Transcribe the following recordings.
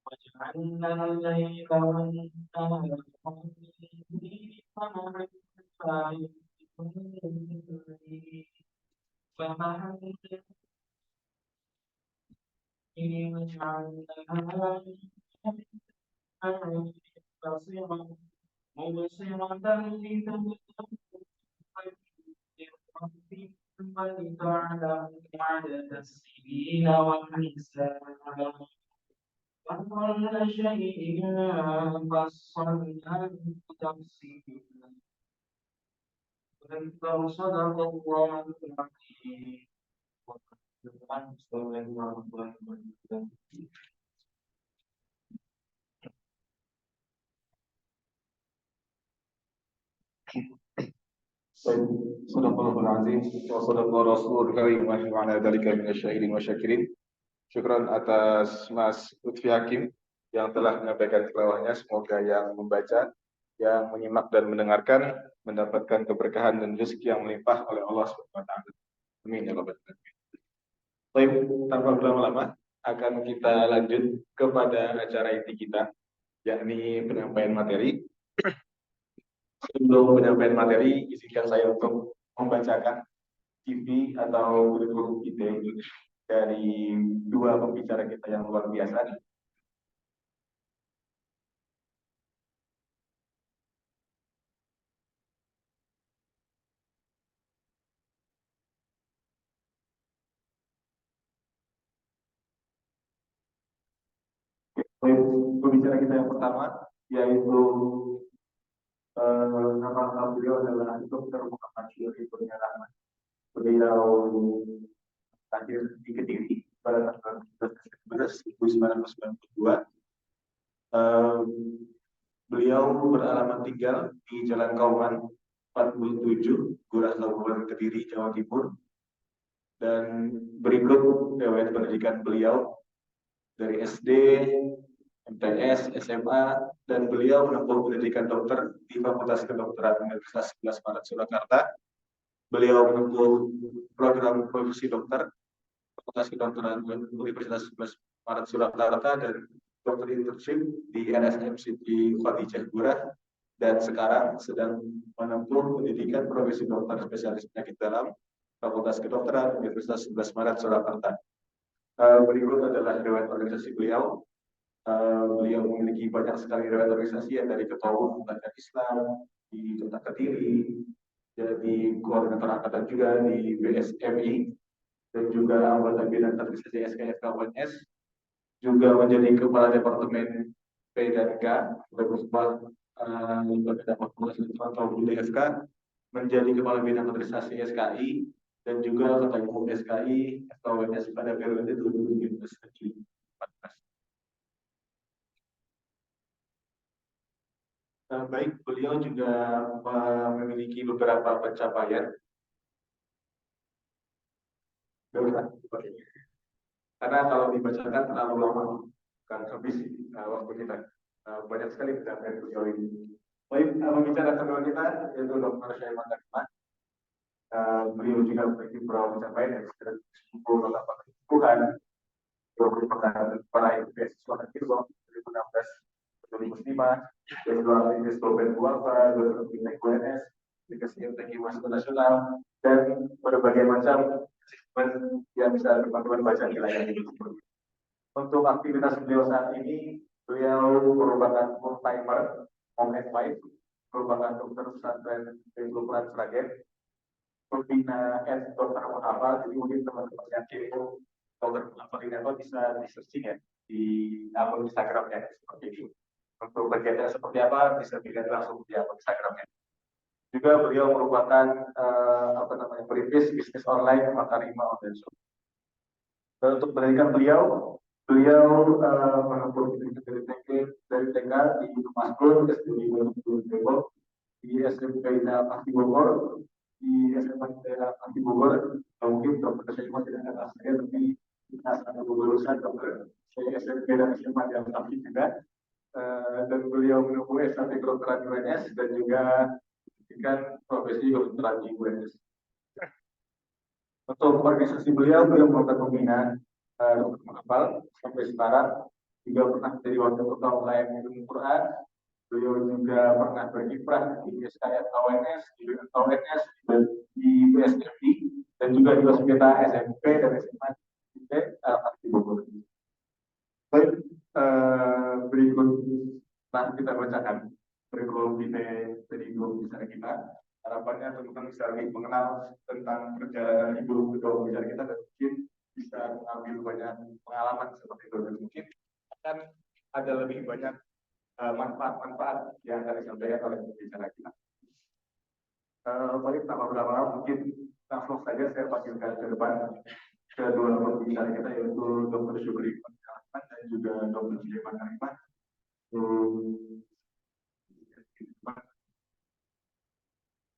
وجعلنا الليل والنهار وجعلناها مبصرة لتبتغوا ولتعلموا عدد السنين والحساب وكل شيء فصلناه تفصيلا صدق الله العظيم. Sadaqallahul azim wa sadaqa rasulul karim wa ala dzalika minasyahidin wa syakirin. Syukran atas Mas Lutfi Hakim yang telah menyampaikan tilawahnya. Semoga yang membaca, yang menyimak dan mendengarkan mendapatkan keberkahan dan rezeki yang melimpah oleh Allah Subhanahu wa taala. Amin ya rabbal alamin. Baik, tanpa berlama-lama akan kita lanjut kepada acara inti kita, yakni penyampaian materi. Sebelum penyampaian materi, izinkan saya untuk membacakan CV atau kurikulum kita dari dua pembicara kita yang luar biasa. Pembicara kita yang pertama yaitu nama beliau adalah Dr. Muhammad Syuri Kurnia Rahman. Beliau lahir di Kediri pada tanggal 1992. Beliau beralamat tinggal di Jalan Kauman 47, Gurah Kabupaten Kediri, Jawa Timur. Dan berikut riwayat pendidikan beliau dari SD, MTS, SMA, dan beliau menempuh pendidikan dokter di Fakultas Kedokteran Universitas 11 Maret Surakarta. Beliau menempuh program profesi dokter Fakultas Kedokteran Universitas 11 Maret Surakarta dan dokter internship di RSM Siti Khadijah Gurah, dan sekarang sedang menempuh pendidikan profesi dokter spesialis penyakit dalam Fakultas Kedokteran Universitas 11 Maret Surakarta. Berikut adalah riwayat organisasi beliau. Beliau memiliki banyak sekali riwayat organisasi, yang dari ketua umum Badan Islam di Kota Kediri, jadi koordinator angkatan juga di BSMI, dan juga anggota bidang organisasi SKFK UNS, juga menjadi kepala departemen P dan K, menjadi kepala bidang organisasi SKI, dan juga ketua umum SKI FKWNS pada periode 2013-2014. Baik, beliau juga memiliki beberapa pencapaian. Karena kalau dibacakan terlalu lama, kan habis waktu kita. Banyak sekali pencapaian beliau ini. Baik, pembicara kedua kita yaitu Dr. Syaiman Rahman. Beliau juga memiliki beberapa pencapaian yang sudah disebut dalam pertumbuhan 20 para beasiswa Kirwong 2016-2005, Festival Inggris Global Kuarta, 2005 UNS, Dikasih Teknik Masuk Nasional, dan berbagai macam asesmen yang bisa teman-teman baca di layar ini. Untuk aktivitas beliau saat ini, beliau merupakan full-timer, home and wife, merupakan dokter pesantren Lingkupan Sragen, pembina dokter Muhammad. Jadi mungkin teman-teman yang kepo dokter Muhammad ini bisa di-searching ya di akun Instagramnya seperti ini. Untuk kegiatan seperti apa bisa dilihat langsung di akun Instagramnya. Juga beliau merupakan perintis bisnis online Makarima Online Shop. Dan untuk pendidikan beliau menempuh pendidikan dari TK di Maskur, SD di Depok, di SMP Ina Pasti Bogor, di SMA Daerah Pasti Bogor. Mungkin dokter saya masih tidak saya, tapi kita ada lulusan dokter saya SMP dan SMA yang Pasti juga. Dan beliau menempuh S1 kedokteran UNS dan juga pendidikan profesi kedokteran di UNS. Untuk organisasi beliau melakukan pembinaan untuk menghafal sampai sekarang, juga pernah menjadi wakil ketua wilayah ilmu Quran. Beliau juga pernah berkiprah di SKS AWNS, di BSFI, dan juga di Hospita SMP dan SMA di Bogor. Baik, berikut kita bacakan kurikulum vitae dari guru besar kita. Harapannya teman-teman bisa lebih mengenal tentang kerja ibu ketua besar kita dan mungkin bisa mengambil banyak pengalaman seperti itu, dan mungkin akan ada lebih banyak manfaat-manfaat yang akan disampaikan oleh pembicara kita. Baik, tanpa berlama-lama mungkin langsung saja saya panggilkan ke depan kedua pembicara kita, yaitu Dr. Syukri dan juga Dr. Suleiman Arifan.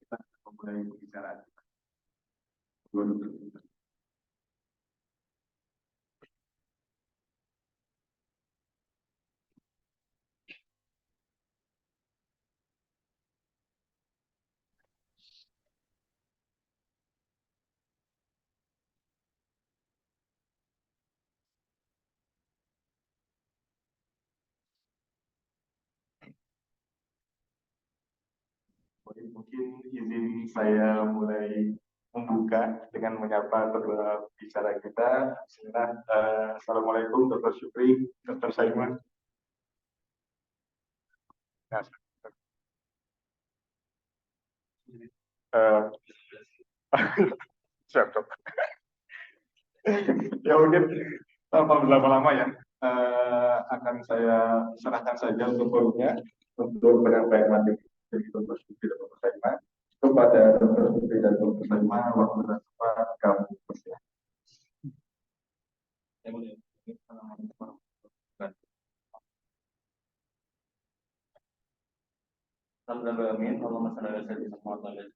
Kita memulai pembicaraan. Mungkin izin saya mulai membuka dengan menyapa kedua bicara kita. Bismillah. Assalamualaikum Dr. Syukri, Dr. Saiman. Siap, dok. Ya mungkin tanpa berlama-lama ya, akan saya serahkan saja untuk forumnya untuk penyampaian materi dari Dr. Syukri dan Dr. Saiman. Kepada Dr. Syukri dan Dr. Saiman, waktu dan tempat kamu bersilakan. Amin. Allahumma shalli ala sayyidina Muhammad.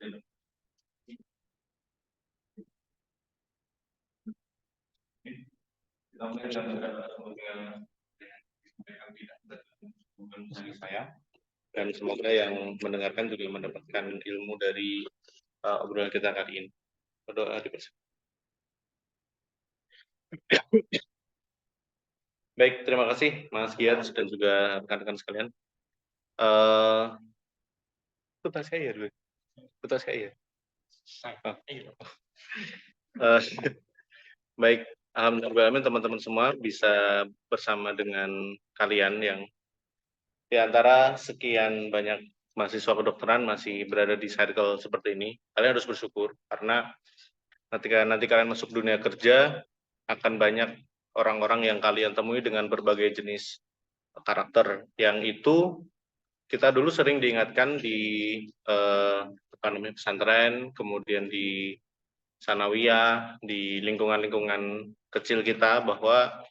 Saya dan semoga yang mendengarkan juga mendapatkan ilmu dari obrolan kita kali ini. Berdoa dipersilakan. Baik, terima kasih Mas Giat dan juga rekan-rekan sekalian. Putar saya dulu. Putar saya. Baik, alhamdulillah teman-teman semua bisa bersama dengan kalian yang di antara sekian banyak mahasiswa kedokteran masih berada di circle seperti ini. Kalian harus bersyukur karena ketika nanti kalian masuk dunia kerja akan banyak orang-orang yang kalian temui dengan berbagai jenis karakter yang itu kita dulu sering diingatkan di pesantren, kemudian di sanawiyah, di lingkungan-lingkungan kecil kita bahwa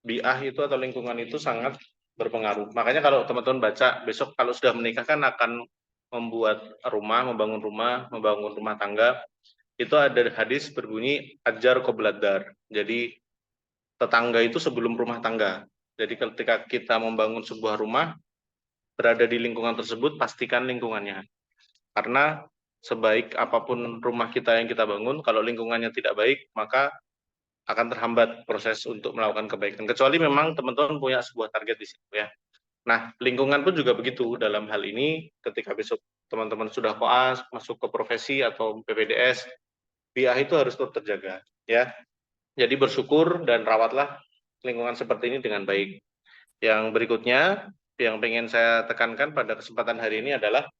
bi'ah itu atau lingkungan itu sangat berpengaruh. Makanya kalau teman-teman baca besok kalau sudah menikah kan akan membuat rumah, membangun rumah tangga, itu ada hadis berbunyi ajar qobladar. Jadi tetangga itu sebelum rumah tangga. Jadi ketika kita membangun sebuah rumah, berada di lingkungan tersebut, pastikan lingkungannya. Karena sebaik apapun rumah kita yang kita bangun, kalau lingkungannya tidak baik, maka akan terhambat proses untuk melakukan kebaikan. Kecuali memang teman-teman punya sebuah target di situ ya. Nah, lingkungan pun juga begitu dalam hal ini. Ketika besok teman-teman sudah koas, masuk ke profesi atau PPDS, bi'ah itu harus tetap terjaga ya. Jadi bersyukur dan rawatlah lingkungan seperti ini dengan baik. Yang berikutnya yang pengen saya tekankan pada kesempatan hari ini adalah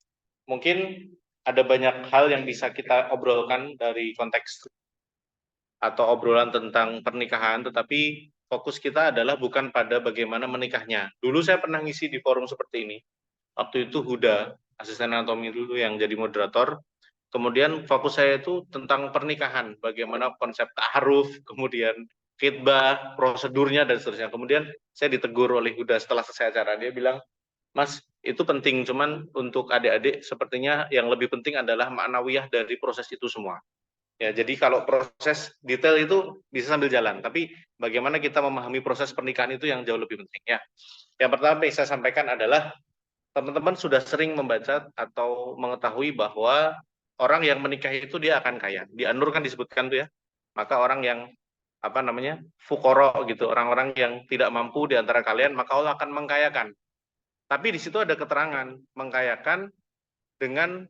mungkin ada banyak hal yang bisa kita obrolkan dari konteks atau obrolan tentang pernikahan, tetapi fokus kita adalah bukan pada bagaimana menikahnya. Dulu saya pernah ngisi di forum seperti ini. Waktu itu Huda, asisten anatomi dulu yang jadi moderator. Kemudian fokus saya itu tentang pernikahan, bagaimana konsep ta'aruf, kemudian khitbah, prosedurnya, dan seterusnya. Kemudian saya ditegur oleh Huda setelah selesai acara. Dia bilang, Mas, itu penting, cuman untuk adik-adik sepertinya yang lebih penting adalah ma'nawiyah dari proses itu semua. Ya, jadi kalau proses detail itu bisa sambil jalan, tapi bagaimana kita memahami proses pernikahan itu yang jauh lebih penting ya. Yang pertama yang saya sampaikan adalah teman-teman sudah sering membaca atau mengetahui bahwa orang yang menikah itu dia akan kaya. Di An-Nur kan disebutkan tuh ya. Maka orang yang apa namanya? Fuqara gitu, orang-orang yang tidak mampu di antara kalian, maka Allah akan mengkayakan. Tapi di situ ada keterangan mengkayakan dengan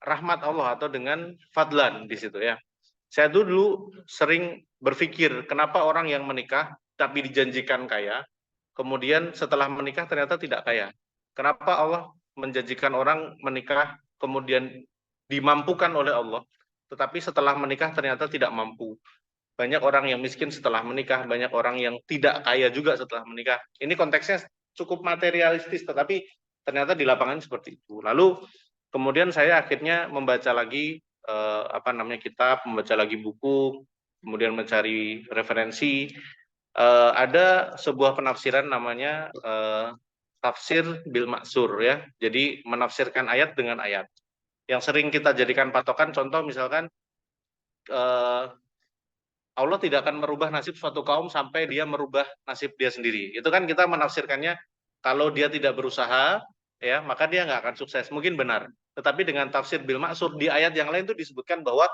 rahmat Allah atau dengan fadlan di situ ya. Saya dulu sering berpikir kenapa orang yang menikah tapi dijanjikan kaya, kemudian setelah menikah ternyata tidak kaya. Kenapa Allah menjanjikan orang menikah kemudian dimampukan oleh Allah, tetapi setelah menikah ternyata tidak mampu. Banyak orang yang miskin setelah menikah, banyak orang yang tidak kaya juga setelah menikah. Ini konteksnya cukup materialistis, tetapi ternyata di lapangan seperti itu. Lalu kemudian saya akhirnya membaca lagi kitab, membaca lagi buku, kemudian mencari referensi. Ada sebuah penafsiran namanya tafsir bil maksur ya. Jadi menafsirkan ayat dengan ayat. Yang sering kita jadikan patokan, contoh misalkan Allah tidak akan merubah nasib suatu kaum sampai dia merubah nasib dia sendiri. Itu kan kita menafsirkannya kalau dia tidak berusaha, ya maka dia nggak akan sukses. Mungkin benar. Tetapi dengan tafsir bil maksur di ayat yang lain itu disebutkan bahwa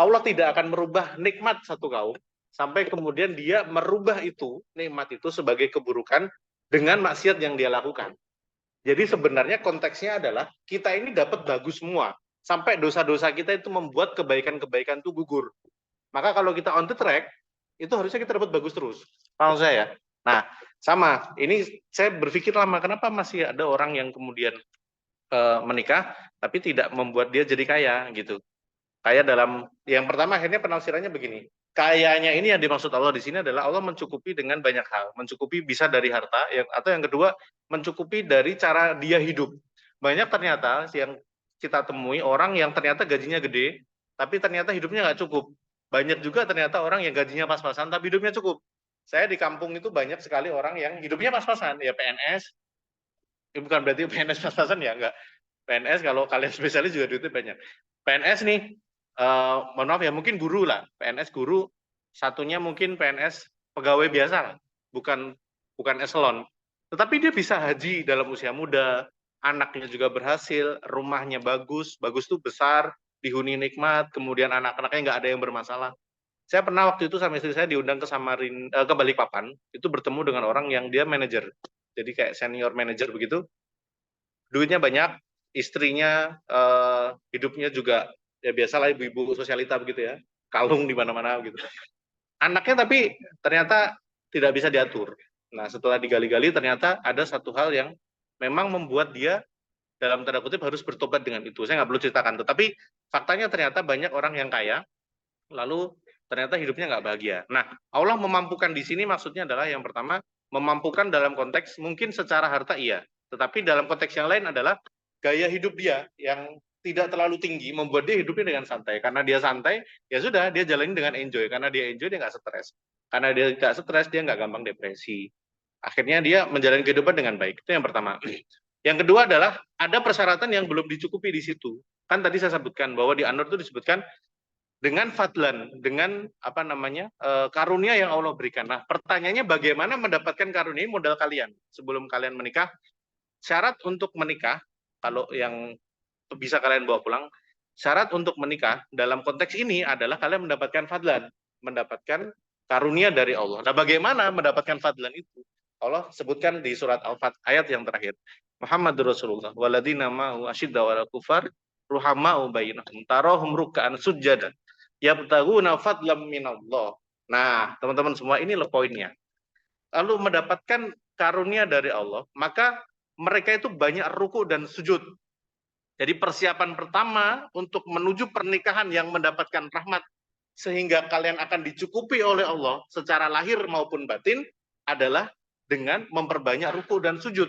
Allah tidak akan merubah nikmat satu kaum sampai kemudian dia merubah itu nikmat itu sebagai keburukan dengan maksiat yang dia lakukan. Jadi sebenarnya konteksnya adalah kita ini dapat bagus semua sampai dosa-dosa kita itu membuat kebaikan-kebaikan itu gugur. Maka kalau kita on the track, itu harusnya kita dapat bagus terus. Paham saya? Nah, sama. Ini saya berpikir lama, kenapa masih ada orang yang kemudian menikah, tapi tidak membuat dia jadi kaya, gitu. Kaya dalam, yang pertama akhirnya penafsirannya begini. Kayanya ini yang dimaksud Allah di sini adalah Allah mencukupi dengan banyak hal. Mencukupi bisa dari harta, atau yang kedua, mencukupi dari cara dia hidup. Banyak ternyata yang kita temui orang yang ternyata gajinya gede, tapi ternyata hidupnya nggak cukup. Banyak juga ternyata orang yang gajinya pas-pasan tapi hidupnya cukup. Saya di kampung itu banyak sekali orang yang hidupnya pas-pasan, ya PNS. Bukan berarti PNS pas-pasan ya, enggak. PNS kalau kalian spesialis juga duitnya banyak. PNS nih, mohon maaf ya, mungkin guru lah. PNS guru, satunya mungkin PNS pegawai biasa, bukan eselon. Tetapi dia bisa haji dalam usia muda, anaknya juga berhasil, rumahnya bagus, bagus tuh besar, dihuni nikmat, kemudian anak-anaknya nggak ada yang bermasalah. Saya pernah waktu itu sama istri saya diundang ke ke Balikpapan, itu bertemu dengan orang yang dia manajer, jadi kayak senior manajer begitu, duitnya banyak, istrinya hidupnya juga ya biasalah ibu-ibu sosialita begitu ya, kalung di mana-mana gitu. Anaknya tapi ternyata tidak bisa diatur. Nah setelah digali-gali ternyata ada satu hal yang memang membuat dia dalam tanda kutip harus bertobat dengan itu. Saya nggak perlu ceritakan, tetapi faktanya ternyata banyak orang yang kaya, lalu ternyata hidupnya nggak bahagia. Nah, Allah memampukan di sini maksudnya adalah yang pertama, memampukan dalam konteks mungkin secara harta iya, tetapi dalam konteks yang lain adalah gaya hidup dia yang tidak terlalu tinggi, membuat dia hidupnya dengan santai. Karena dia santai, ya sudah, dia jalani dengan enjoy. Karena dia enjoy, dia nggak stres. Karena dia nggak stres, dia nggak gampang depresi. Akhirnya dia menjalani kehidupan dengan baik. Itu yang pertama. Yang kedua adalah ada persyaratan yang belum dicukupi di situ. Kan tadi saya sebutkan bahwa di An-Nur itu disebutkan dengan fadlan, dengan karunia yang Allah berikan. Nah, pertanyaannya bagaimana mendapatkan karunia modal kalian sebelum kalian menikah? Syarat untuk menikah, kalau yang bisa kalian bawa pulang, syarat untuk menikah dalam konteks ini adalah kalian mendapatkan fadlan, mendapatkan karunia dari Allah. Nah, bagaimana mendapatkan fadlan itu? Allah sebutkan di surat Al-Fat ayat yang terakhir. Muhammadur Rasulullah waladina ma'u asyidda wal kufar ruhama'u bainahum tarahum ruk'an sujjadan yabtaguna fadlam minallah. Nah, teman-teman semua ini loh poinnya. Lalu mendapatkan karunia dari Allah, maka mereka itu banyak ruku dan sujud. Jadi persiapan pertama untuk menuju pernikahan yang mendapatkan rahmat sehingga kalian akan dicukupi oleh Allah secara lahir maupun batin adalah dengan memperbanyak ruku dan sujud.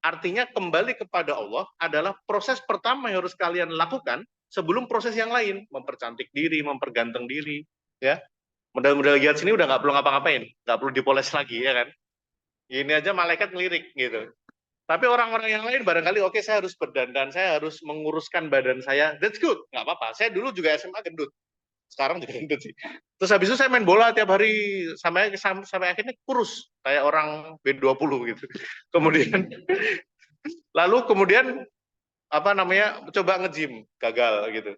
Artinya kembali kepada Allah adalah proses pertama yang harus kalian lakukan sebelum proses yang lain, mempercantik diri, memperganteng diri, ya. Modal-modal giat sini udah nggak perlu ngapa-ngapain, nggak perlu dipoles lagi, ya kan. Ini aja malaikat ngelirik gitu. Tapi orang-orang yang lain barangkali oke, saya harus berdandan, saya harus menguruskan badan saya, that's good, nggak apa-apa. Saya dulu juga SMA gendut, sekarang juga gendut sih. Terus habis itu saya main bola tiap hari sampai akhirnya kurus kayak orang B20 gitu. Kemudian apa namanya, coba nge-gym, gagal gitu.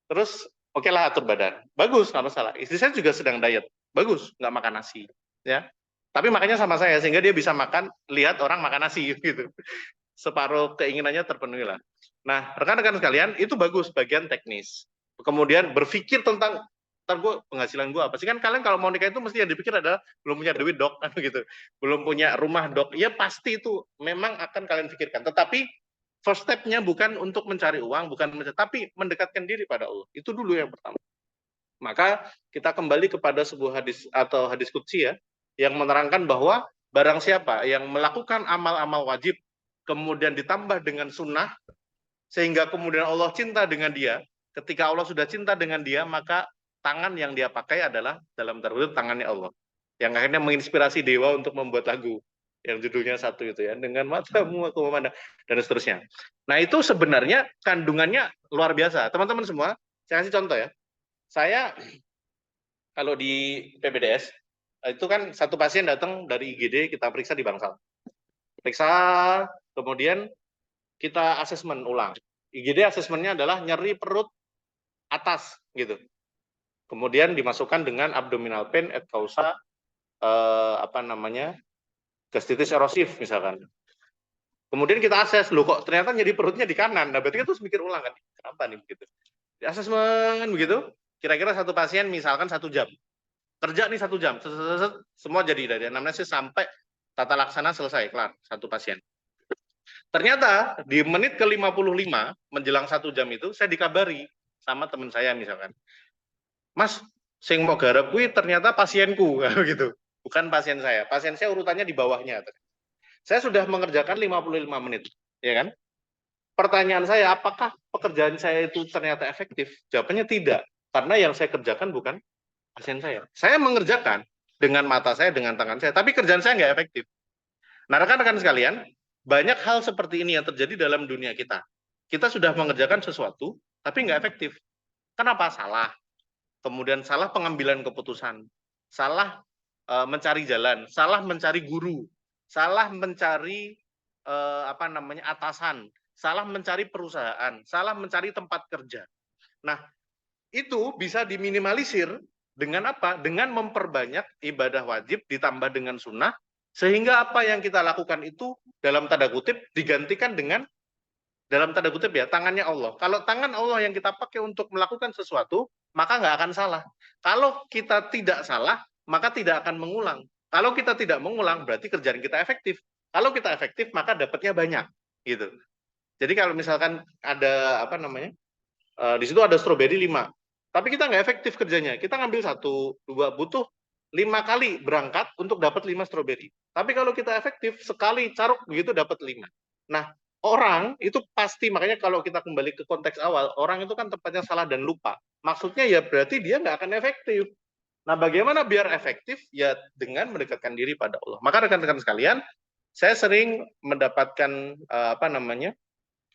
Terus oke lah atur badan, bagus nggak masalah. Istri saya juga sedang diet, bagus nggak makan nasi, ya. Tapi makanya sama saya sehingga dia bisa makan, lihat orang makan nasi gitu. Separuh keinginannya terpenuhi lah. Nah, rekan-rekan sekalian, itu bagus bagian teknis. Kemudian berpikir tentang ntar penghasilan gue apa sih, kan kalian kalau mau nikah itu mesti yang dipikir adalah belum punya duit dok, kan gitu, belum punya rumah dok, ya pasti itu memang akan kalian pikirkan. Tetapi first step-nya bukan untuk mencari uang, tapi mendekatkan diri pada Allah. Itu dulu yang pertama. Maka kita kembali kepada sebuah hadis atau hadis qudsi ya, yang menerangkan bahwa barang siapa yang melakukan amal-amal wajib, kemudian ditambah dengan sunnah, sehingga kemudian Allah cinta dengan dia, ketika Allah sudah cinta dengan dia, maka tangan yang dia pakai adalah dalam tanda kutip tangannya Allah, yang akhirnya menginspirasi dewa untuk membuat lagu yang judulnya satu itu ya, dengan matamu aku memandang, dan seterusnya. Nah itu sebenarnya kandungannya luar biasa. Teman-teman semua, saya kasih contoh ya. Saya kalau di PPDS itu kan satu pasien datang dari IGD, kita periksa di Bangsal, periksa, kemudian kita asesmen ulang. IGD asesmennya adalah nyeri perut atas gitu. Kemudian dimasukkan dengan abdominal pain et causa gastritis erosif misalkan. Kemudian kita akses, loh kok ternyata nyeri perutnya di kanan. Nah, berarti kita terus mikir ulang kan, kenapa nih begitu. Di asesmen begitu, kira-kira satu pasien misalkan 1 jam. Kerja nih 1 jam, semua jadi dari anamnesis sampai tata laksana selesai, kelar, satu pasien. Ternyata di menit ke-55 menjelang 1 jam itu saya dikabari sama teman saya misalkan, Mas, sing mau garap kuwi ternyata pasienku gitu. Bukan pasien saya. Pasien saya urutannya di bawahnya. Saya sudah mengerjakan 55 menit, ya kan? Pertanyaan saya, apakah pekerjaan saya itu ternyata efektif? Jawabannya tidak, karena yang saya kerjakan bukan pasien saya. Saya mengerjakan dengan mata saya, dengan tangan saya, tapi kerjaan saya nggak efektif. Nah, rekan-rekan sekalian, banyak hal seperti ini yang terjadi dalam dunia kita. Kita sudah mengerjakan sesuatu, tapi nggak efektif. Kenapa? Salah. Kemudian salah pengambilan keputusan, salah mencari jalan, salah mencari guru, salah mencari atasan, salah mencari perusahaan, salah mencari tempat kerja. Nah, itu bisa diminimalisir dengan apa? Dengan memperbanyak ibadah wajib ditambah dengan sunnah, sehingga apa yang kita lakukan itu dalam tanda kutip digantikan dengan dalam tanda kutip ya, tangannya Allah. Kalau tangan Allah yang kita pakai untuk melakukan sesuatu, maka nggak akan salah. Kalau kita tidak salah, maka tidak akan mengulang. Kalau kita tidak mengulang, berarti kerjaan kita efektif. Kalau kita efektif, maka dapatnya banyak. Gitu. Jadi kalau misalkan ada di situ ada stroberi 5, tapi kita nggak efektif kerjanya. Kita ngambil 1, 2, butuh 5 kali berangkat untuk dapat 5 stroberi. Tapi kalau kita efektif, sekali caruk begitu dapat 5. Nah, orang itu pasti, makanya kalau kita kembali ke konteks awal, orang itu kan tempatnya salah dan lupa. Maksudnya ya berarti dia nggak akan efektif. Nah, bagaimana biar efektif? Ya dengan mendekatkan diri pada Allah. Maka rekan-rekan sekalian, saya sering mendapatkan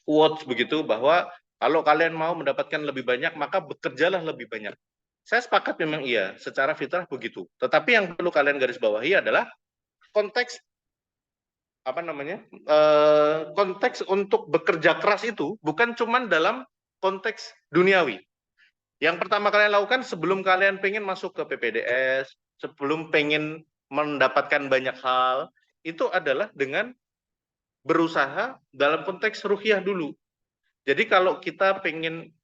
quotes begitu, bahwa kalau kalian mau mendapatkan lebih banyak, maka bekerjalah lebih banyak. Saya sepakat memang iya, secara fitrah begitu. Tetapi yang perlu kalian garis bawahi adalah konteks konteks untuk bekerja keras itu bukan cuma dalam konteks duniawi. Yang pertama kalian lakukan sebelum kalian pengen masuk ke PPDS, sebelum pengen mendapatkan banyak hal, itu adalah dengan berusaha dalam konteks ruhiyah dulu. Jadi kalau kita pengen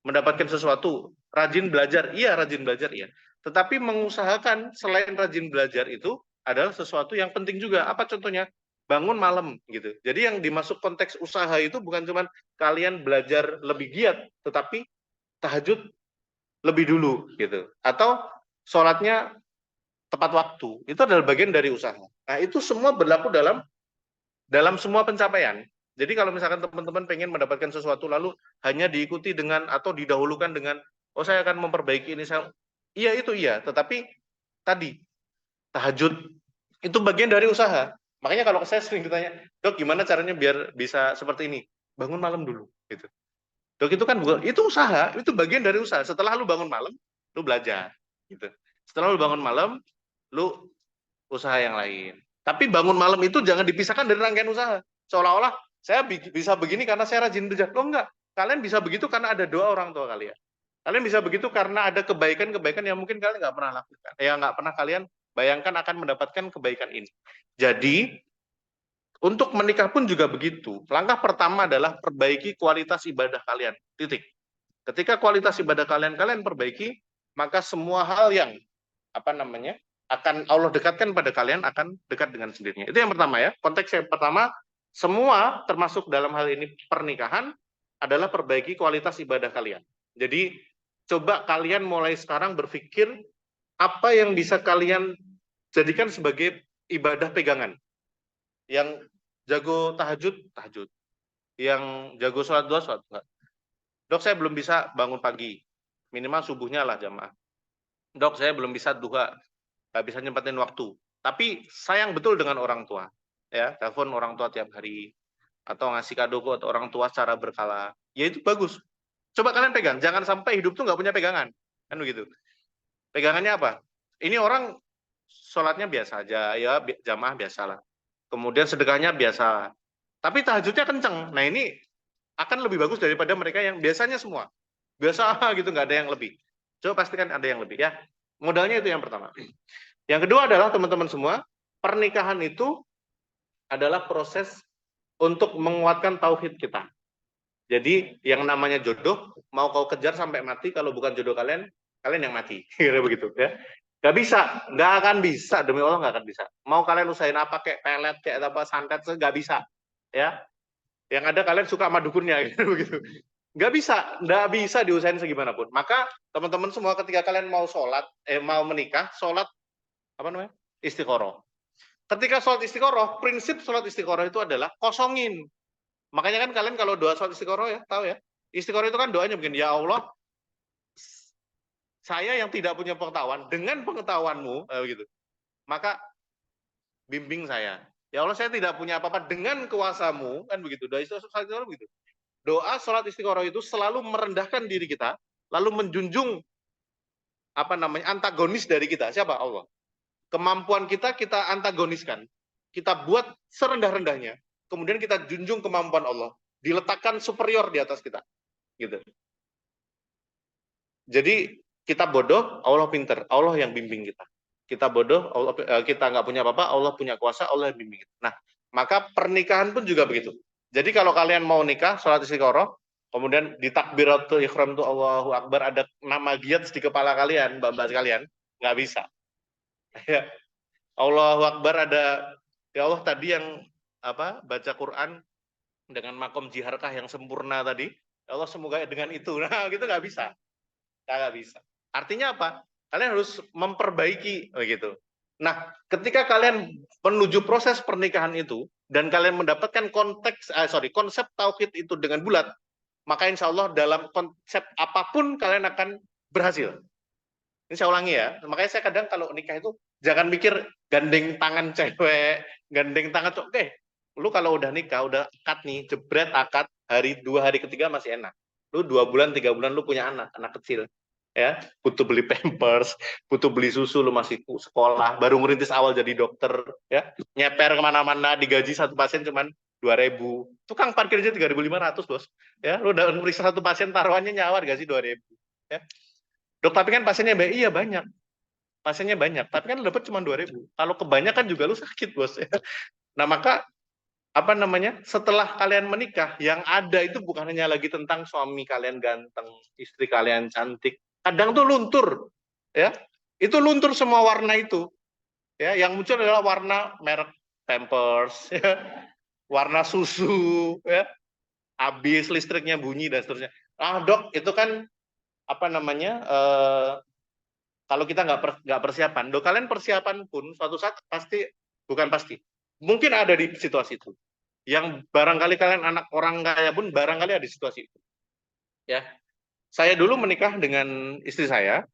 mendapatkan sesuatu, rajin belajar, iya rajin belajar, iya. Tetapi mengusahakan selain rajin belajar itu adalah sesuatu yang penting juga. Apa contohnya? Bangun malam gitu. Jadi yang dimasuk konteks usaha itu bukan cuma kalian belajar lebih giat, tetapi tahajud lebih dulu gitu. Atau sholatnya tepat waktu. Itu adalah bagian dari usaha. Nah, itu semua berlaku dalam semua pencapaian. Jadi kalau misalkan teman-teman pengen mendapatkan sesuatu lalu hanya diikuti dengan atau didahulukan dengan saya akan memperbaiki ini, iya itu iya, tetapi tadi tahajud itu bagian dari usaha. Makanya kalau saya sering ditanya, Dok gimana caranya biar bisa seperti ini? Bangun malam dulu gitu. Dok itu kan itu usaha, itu bagian dari usaha. Setelah lu bangun malam, lu belajar gitu. Setelah lu bangun malam, lu usaha yang lain. Tapi bangun malam itu jangan dipisahkan dari rangkaian usaha. Seolah-olah Saya bisa begini karena saya rajin belajar. Oh enggak, kalian bisa begitu karena ada doa orang tua kalian. Kalian bisa begitu karena ada kebaikan-kebaikan yang mungkin kalian nggak pernah lakukan. Ya nggak pernah kalian bayangkan akan mendapatkan kebaikan ini. Jadi, untuk menikah pun juga begitu. Langkah pertama adalah perbaiki kualitas ibadah kalian. Titik. Ketika kualitas ibadah kalian perbaiki, maka semua hal yang akan Allah dekatkan pada kalian akan dekat dengan sendirinya. Itu yang pertama ya. Konteks yang pertama, semua termasuk dalam hal ini pernikahan adalah perbaiki kualitas ibadah kalian. Jadi coba kalian mulai sekarang berpikir apa yang bisa kalian jadikan sebagai ibadah pegangan. Yang jago tahajud. Yang jago sholat duha. Dok, saya belum bisa bangun pagi. Minimal subuhnya lah jamaah. Dok, saya belum bisa duha. Nggak bisa nyempatin waktu. Tapi sayang betul dengan orang tua. Ya, telepon orang tua tiap hari. Atau ngasih kado ke orang tua secara berkala. Ya itu bagus. Coba kalian pegang. Jangan sampai hidup tuh nggak punya pegangan. Kan begitu. Pegangannya apa? Ini orang sholatnya biasa aja. Ya, jamaah biasalah. Kemudian sedekahnya biasa. Tapi tahajudnya kenceng. Nah ini akan lebih bagus daripada mereka yang biasanya semua. Biasa gitu, nggak ada yang lebih. Coba pastikan ada yang lebih ya. Modalnya itu yang pertama. Yang kedua adalah teman-teman semua, pernikahan itu adalah proses untuk menguatkan tauhid kita. Jadi yang namanya jodoh, mau kau kejar sampai mati, kalau bukan jodoh kalian yang mati. Kira begitu ya. Nggak bisa, nggak akan bisa, demi Allah nggak akan bisa. Mau kalian usahain apa, kayak pelet, kayak apa, santet, nggak bisa. Ya, yang ada kalian suka sama dukunnya, gitu begitu. Nggak bisa diusahain segimanapun. Maka teman-teman semua ketika kalian mau mau menikah, sholat istiqoroh. Ketika sholat istiqoroh, prinsip sholat istiqoroh itu adalah kosongin. Makanya kan kalian kalau doa sholat istiqoroh ya, tahu ya. Istiqoroh itu kan doanya begini, ya Allah, saya yang tidak punya pengetahuan, dengan pengetahuanmu, gitu. Maka bimbing saya. Ya Allah, saya tidak punya apa-apa, dengan kuasamu, kan begitu. Doa istiqoroh begitu. Doa sholat istiqoroh itu selalu merendahkan diri kita, lalu menjunjung antagonis dari kita. Siapa? Allah. Kemampuan kita antagoniskan. Kita buat serendah-rendahnya. Kemudian kita junjung kemampuan Allah. Diletakkan superior di atas kita. Gitu. Jadi kita bodoh, Allah pinter. Allah yang bimbing kita. Kita bodoh, kita nggak punya apa-apa, Allah punya kuasa, Allah yang bimbing kita. Nah, maka pernikahan pun juga begitu. Jadi kalau kalian mau nikah, sholat istiqoroh, kemudian di takbiratul ihram itu Allahu Akbar, ada nama giat di kepala kalian, mbak-mbak sekalian, nggak bisa. Ya. Allahu Akbar ada, ya Allah tadi yang baca Quran dengan makom jiharkah yang sempurna tadi, ya Allah semoga dengan itu, nah gitu nggak bisa. Nggak bisa. Artinya apa? Kalian harus memperbaiki begitu. Nah, ketika kalian menuju proses pernikahan itu dan kalian mendapatkan konsep tauhid itu dengan bulat, maka insya Allah dalam konsep apapun kalian akan berhasil. Ini saya ulangi ya. Makanya saya kadang kalau nikah itu jangan mikir gandeng tangan cewek, gandeng tangan cowok. Oke, lu kalau udah nikah, udah akad nih, jebret akad, 2 hari ketiga masih enak. Lu 2 bulan, 3 bulan lu punya anak kecil. Ya, butuh beli pampers, butuh beli susu, lu masih sekolah, baru ngerintis awal jadi dokter, ya, nyeper kemana-mana, digaji satu pasien cuman 2.000, tukang parkir aja 3.500 bos, ya, lu udah meriksa satu pasien taruhannya nyawa digaji 2.000, ya, dok tapi kan pasiennya banyak, iya banyak, pasiennya banyak, tapi kan lu dapat cuma 2.000, kalau kebanyakan juga lu sakit bos, ya. Nah maka setelah kalian menikah, yang ada itu bukan hanya lagi tentang suami kalian ganteng, istri kalian cantik. Kadang tuh luntur, ya. Itu luntur semua warna itu. Ya, yang muncul adalah warna merek Pampers, ya. Warna susu, ya. Habis listriknya bunyi dan seterusnya. Ah, Dok, itu kan kalau kita nggak persiapan, Dok, kalian persiapan pun suatu saat bukan pasti. Mungkin ada di situasi itu. Yang barangkali kalian anak orang kaya pun barangkali ada di situasi itu. Ya. Saya dulu menikah dengan istri saya,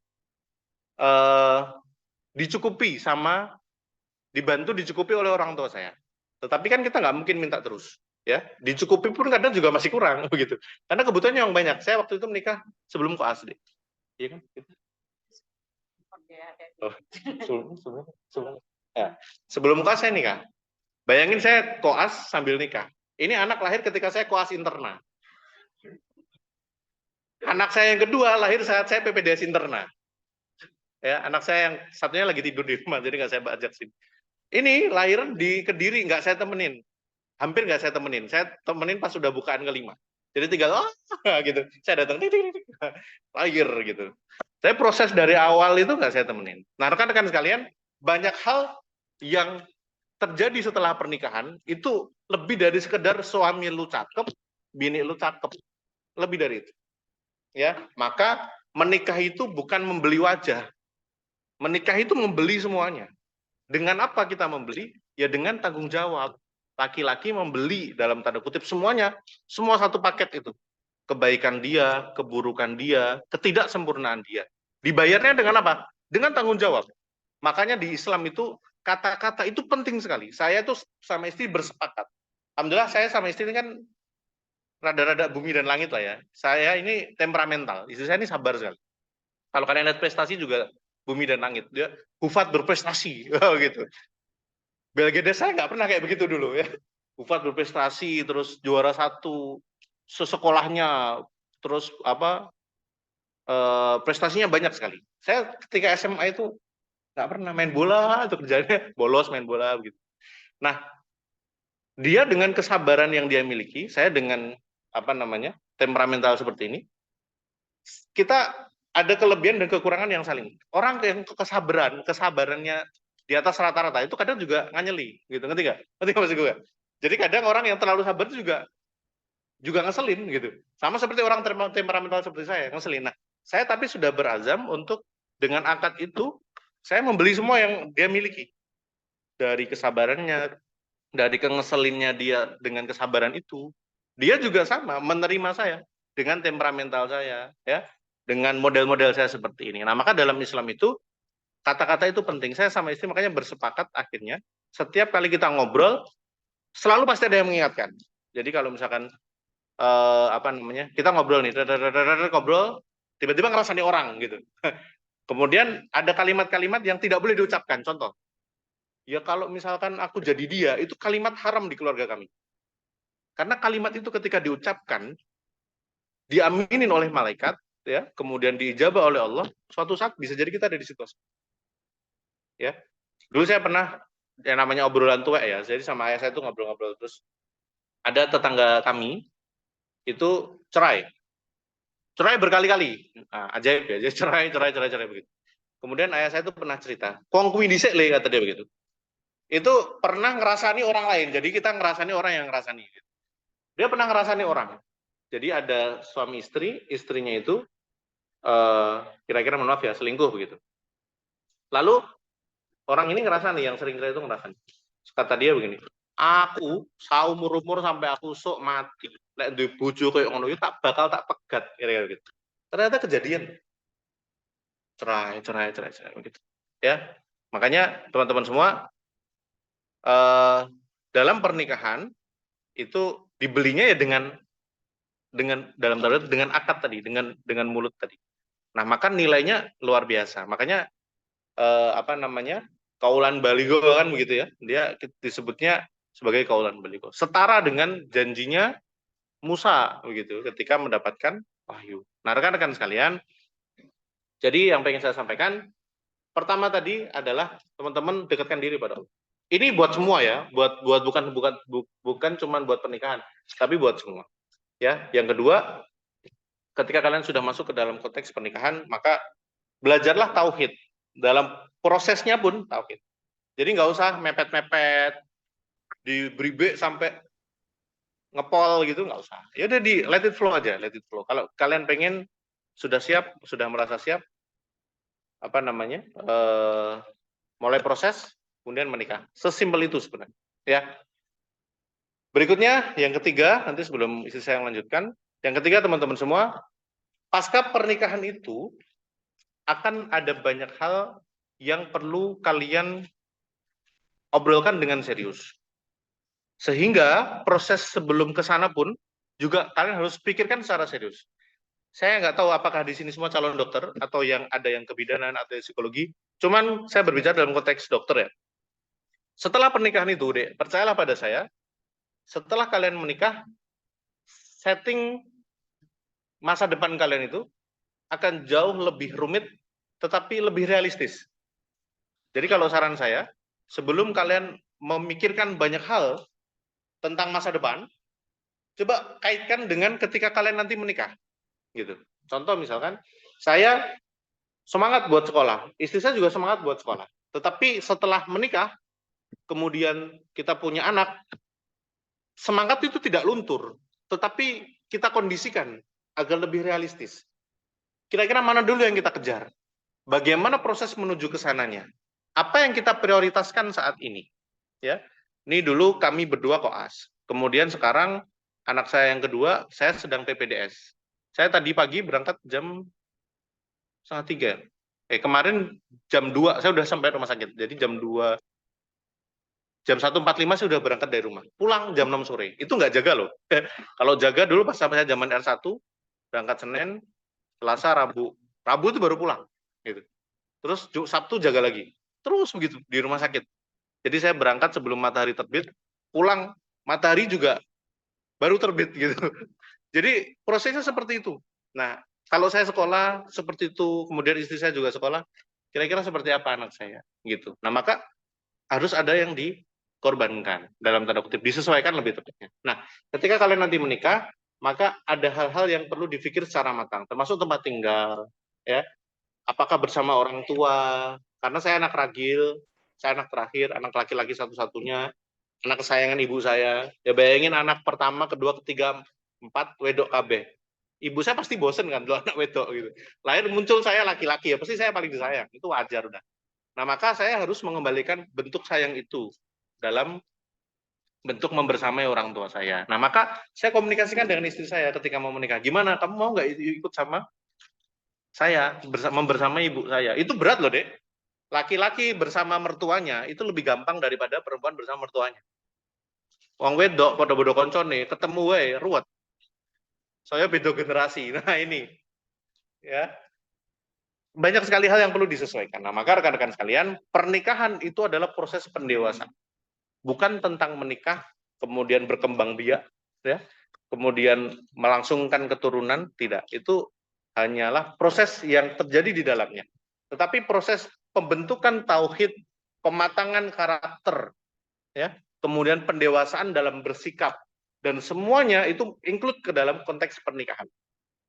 dicukupi oleh orang tua saya. Tetapi kan kita nggak mungkin minta terus, ya. Dicukupi pun kadang juga masih kurang begitu. Karena kebutuhannya yang banyak. Saya waktu itu menikah sebelum koas deh. Iya kan? Oh, sebelum koas saya nikah. Bayangin saya koas sambil nikah. Ini anak lahir ketika saya koas interna. Anak saya yang kedua lahir saat saya PPDS interna. Ya, anak saya yang satunya lagi tidur di rumah, jadi nggak saya ajak sini. Ini lahir di Kediri, nggak saya temenin. Hampir nggak saya temenin. Saya temenin pas sudah bukaan kelima. Jadi tinggal, gitu. Saya datang, lahir gitu. Saya proses dari awal itu nggak saya temenin. Nah, rekan-rekan sekalian, banyak hal yang terjadi setelah pernikahan itu lebih dari sekedar suami lu cakep, bini lu cakep. Lebih dari itu. Ya, maka menikah itu bukan membeli wajah. Menikah itu membeli semuanya. Dengan apa kita membeli? Ya dengan tanggung jawab. Laki-laki membeli dalam tanda kutip semuanya, semua satu paket itu. Kebaikan dia, keburukan dia, ketidaksempurnaan dia. Dibayarnya dengan apa? Dengan tanggung jawab. Makanya di Islam itu kata-kata itu penting sekali. Saya tuh sama istri bersepakat. Alhamdulillah saya sama istri ini kan rada-rada bumi dan langit lah ya. Saya ini temperamental. Istri saya ini sabar sekali. Kalau kalian lihat prestasi juga bumi dan langit. Dia hufat berprestasi gitu. Belgedes saya nggak pernah kayak begitu dulu ya. Hufat berprestasi, terus juara 1 sesekolahnya, terus apa prestasinya banyak sekali. Saya ketika SMA itu nggak pernah main bola, itu kerjanya bolos main bola begitu. Nah, dia dengan kesabaran yang dia miliki, saya dengan apa namanya temperamental seperti ini, kita ada kelebihan dan kekurangan yang saling. Orang yang kesabarannya di atas rata-rata itu kadang juga nganyeli, gitu, ngerti nggak? Ngerti nggak maksud gue? Jadi kadang orang yang terlalu sabar itu juga ngeselin, gitu. Sama seperti orang temperamental seperti saya, ngeselin. Nah, saya tapi sudah berazam untuk dengan akad itu, saya membeli semua yang dia miliki. Dari kesabarannya, dari kengeselinnya dia dengan kesabaran itu, dia juga sama menerima saya dengan temperamental saya, ya, dengan model-model saya seperti ini. Nah, maka dalam Islam itu kata-kata itu penting. Saya sama istri makanya bersepakat akhirnya setiap kali kita ngobrol selalu pasti ada yang mengingatkan. Jadi kalau misalkan apa namanya kita ngobrol nih, ngobrol tiba-tiba ngerasani orang gitu. Kemudian ada kalimat-kalimat yang tidak boleh diucapkan. Contoh, ya kalau misalkan aku jadi dia, itu kalimat haram di keluarga kami. Karena kalimat itu ketika diucapkan, diaminin oleh malaikat, ya, kemudian diijabah oleh Allah, suatu saat bisa jadi kita ada di situasi. Ya, dulu saya pernah yang namanya obrolan tua ya, jadi sama ayah saya itu ngobrol-ngobrol terus. Ada tetangga kami itu cerai berkali-kali, nah, ajaib ya, jadi cerai begitu. Kemudian ayah saya itu pernah cerita, kong kuwi dhisik le, kata dia begitu. Itu pernah ngerasani orang lain, jadi kita ngerasani orang yang ngerasani. Dia pernah ngerasani orang. Jadi ada suami istri, istrinya itu kira-kira mohon maaf ya, selingkuh begitu. Lalu orang ini ngerasani, yang sering itu ngerasani. Kata dia begini, aku saumur-umur sampai aku sok mati, lek duwe bojo koyo ngono iki tak bakal tak pegat kira-kira gitu. Ternyata kejadian. Cerai begitu. Ya. Makanya teman-teman semua dalam pernikahan itu dibelinya ya dengan dalam tanda dengan akad tadi, dengan mulut tadi. Nah, maka nilainya luar biasa. Makanya apa namanya? Kaulan baligo kan begitu ya. Dia disebutnya sebagai kaulan baligo. Setara dengan janjinya Musa begitu ketika mendapatkan wahyu. Nah, rekan-rekan sekalian, jadi yang pengen saya sampaikan pertama tadi adalah teman-teman dekatkan diri pada Allah. Ini buat semua ya, buat bukan cuma buat pernikahan, tapi buat semua. Ya, yang kedua, ketika kalian sudah masuk ke dalam konteks pernikahan, maka belajarlah tauhid. Dalam prosesnya pun tauhid. Jadi nggak usah mepet-mepet, diberi B sampai ngepol gitu, nggak usah. Ya udah let it flow aja, let it flow. Kalau kalian pengen sudah siap, sudah merasa siap, apa namanya, mulai proses, kemudian menikah. Sesimpel itu sebenarnya. Ya. Berikutnya, yang ketiga, nanti sebelum istri saya melanjutkan, yang ketiga teman-teman semua, pasca pernikahan itu akan ada banyak hal yang perlu kalian obrolkan dengan serius. Sehingga proses sebelum ke sana pun juga kalian harus pikirkan secara serius. Saya nggak tahu apakah di sini semua calon dokter atau yang ada yang kebidanan atau psikologi. Cuman saya berbicara dalam konteks dokter ya. Setelah pernikahan itu, Dek, percayalah pada saya, setelah kalian menikah, setting masa depan kalian itu akan jauh lebih rumit, tetapi lebih realistis. Jadi kalau saran saya, sebelum kalian memikirkan banyak hal tentang masa depan, coba kaitkan dengan ketika kalian nanti menikah. Gitu. Contoh misalkan, saya semangat buat sekolah, istri saya juga semangat buat sekolah. Tetapi setelah menikah, kemudian kita punya anak, semangat itu tidak luntur, tetapi kita kondisikan agar lebih realistis. Kira-kira mana dulu yang kita kejar? Bagaimana proses menuju ke sananya? Apa yang kita prioritaskan saat ini? Ya, ini dulu kami berdua koas. Kemudian sekarang anak saya yang kedua, saya sedang PPDS. Saya tadi pagi berangkat jam 2:30. Kemarin jam 2 saya udah sampai rumah sakit. Jadi jam 2, jam 1:45 saya udah berangkat dari rumah. Pulang jam 6 sore. Itu nggak jaga loh. Kalau jaga dulu pas sampai saya zaman R1, berangkat Senin, Selasa, Rabu. Rabu itu baru pulang. Gitu. Terus Sabtu jaga lagi. Terus begitu di rumah sakit. Jadi saya berangkat sebelum matahari terbit, pulang matahari juga baru terbit gitu. Jadi prosesnya seperti itu. Nah, kalau saya sekolah seperti itu, kemudian istri saya juga sekolah, kira-kira seperti apa anak saya gitu. Nah, maka harus ada yang dikorbankan dalam tanda kutip, disesuaikan lebih tepatnya. Nah, ketika kalian nanti menikah, maka ada hal-hal yang perlu dipikir secara matang, termasuk tempat tinggal, ya. Apakah bersama orang tua? Karena saya anak ragil, saya anak terakhir, anak laki-laki satu-satunya, anak kesayangan ibu saya. Ya bayangin anak pertama, kedua, ketiga, 4 wedok KB. Ibu saya pasti bosen kan kalau anak wedok gitu. Lahir muncul saya laki-laki, ya pasti saya paling disayang. Itu wajar udah. Nah, maka saya harus mengembalikan bentuk sayang itu dalam bentuk membersamai orang tua saya. Nah, maka saya komunikasikan dengan istri saya ketika mau menikah. Gimana? Kamu mau nggak ikut sama saya membersamai ibu saya? Itu berat loh, Dek. Laki-laki bersama mertuanya itu lebih gampang daripada perempuan bersama mertuanya. Wong wedok pada bodoh koncone ketemu wae ruwet. Saya beda generasi. Nah, ini ya. Banyak sekali hal yang perlu disesuaikan. Nah, maka rekan-rekan sekalian, pernikahan itu adalah proses pendewasaan. Bukan tentang menikah kemudian berkembang biak, ya. Kemudian melangsungkan keturunan, tidak. Itu hanyalah proses yang terjadi di dalamnya. Tetapi proses pembentukan tauhid, pematangan karakter, ya, kemudian pendewasaan dalam bersikap, dan semuanya itu include ke dalam konteks pernikahan.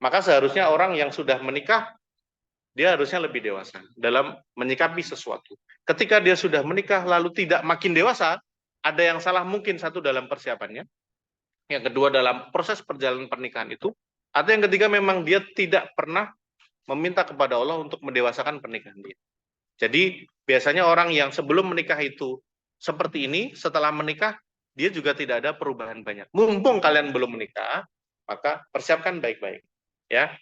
Maka seharusnya orang yang sudah menikah, dia harusnya lebih dewasa dalam menyikapi sesuatu. Ketika dia sudah menikah lalu tidak makin dewasa, ada yang salah mungkin satu dalam persiapannya, yang kedua dalam proses perjalanan pernikahan itu, atau yang ketiga memang dia tidak pernah meminta kepada Allah untuk mendewasakan pernikahan dia. Jadi biasanya orang yang sebelum menikah itu seperti ini, setelah menikah dia juga tidak ada perubahan banyak. Mumpung kalian belum menikah, maka persiapkan baik-baik, ya,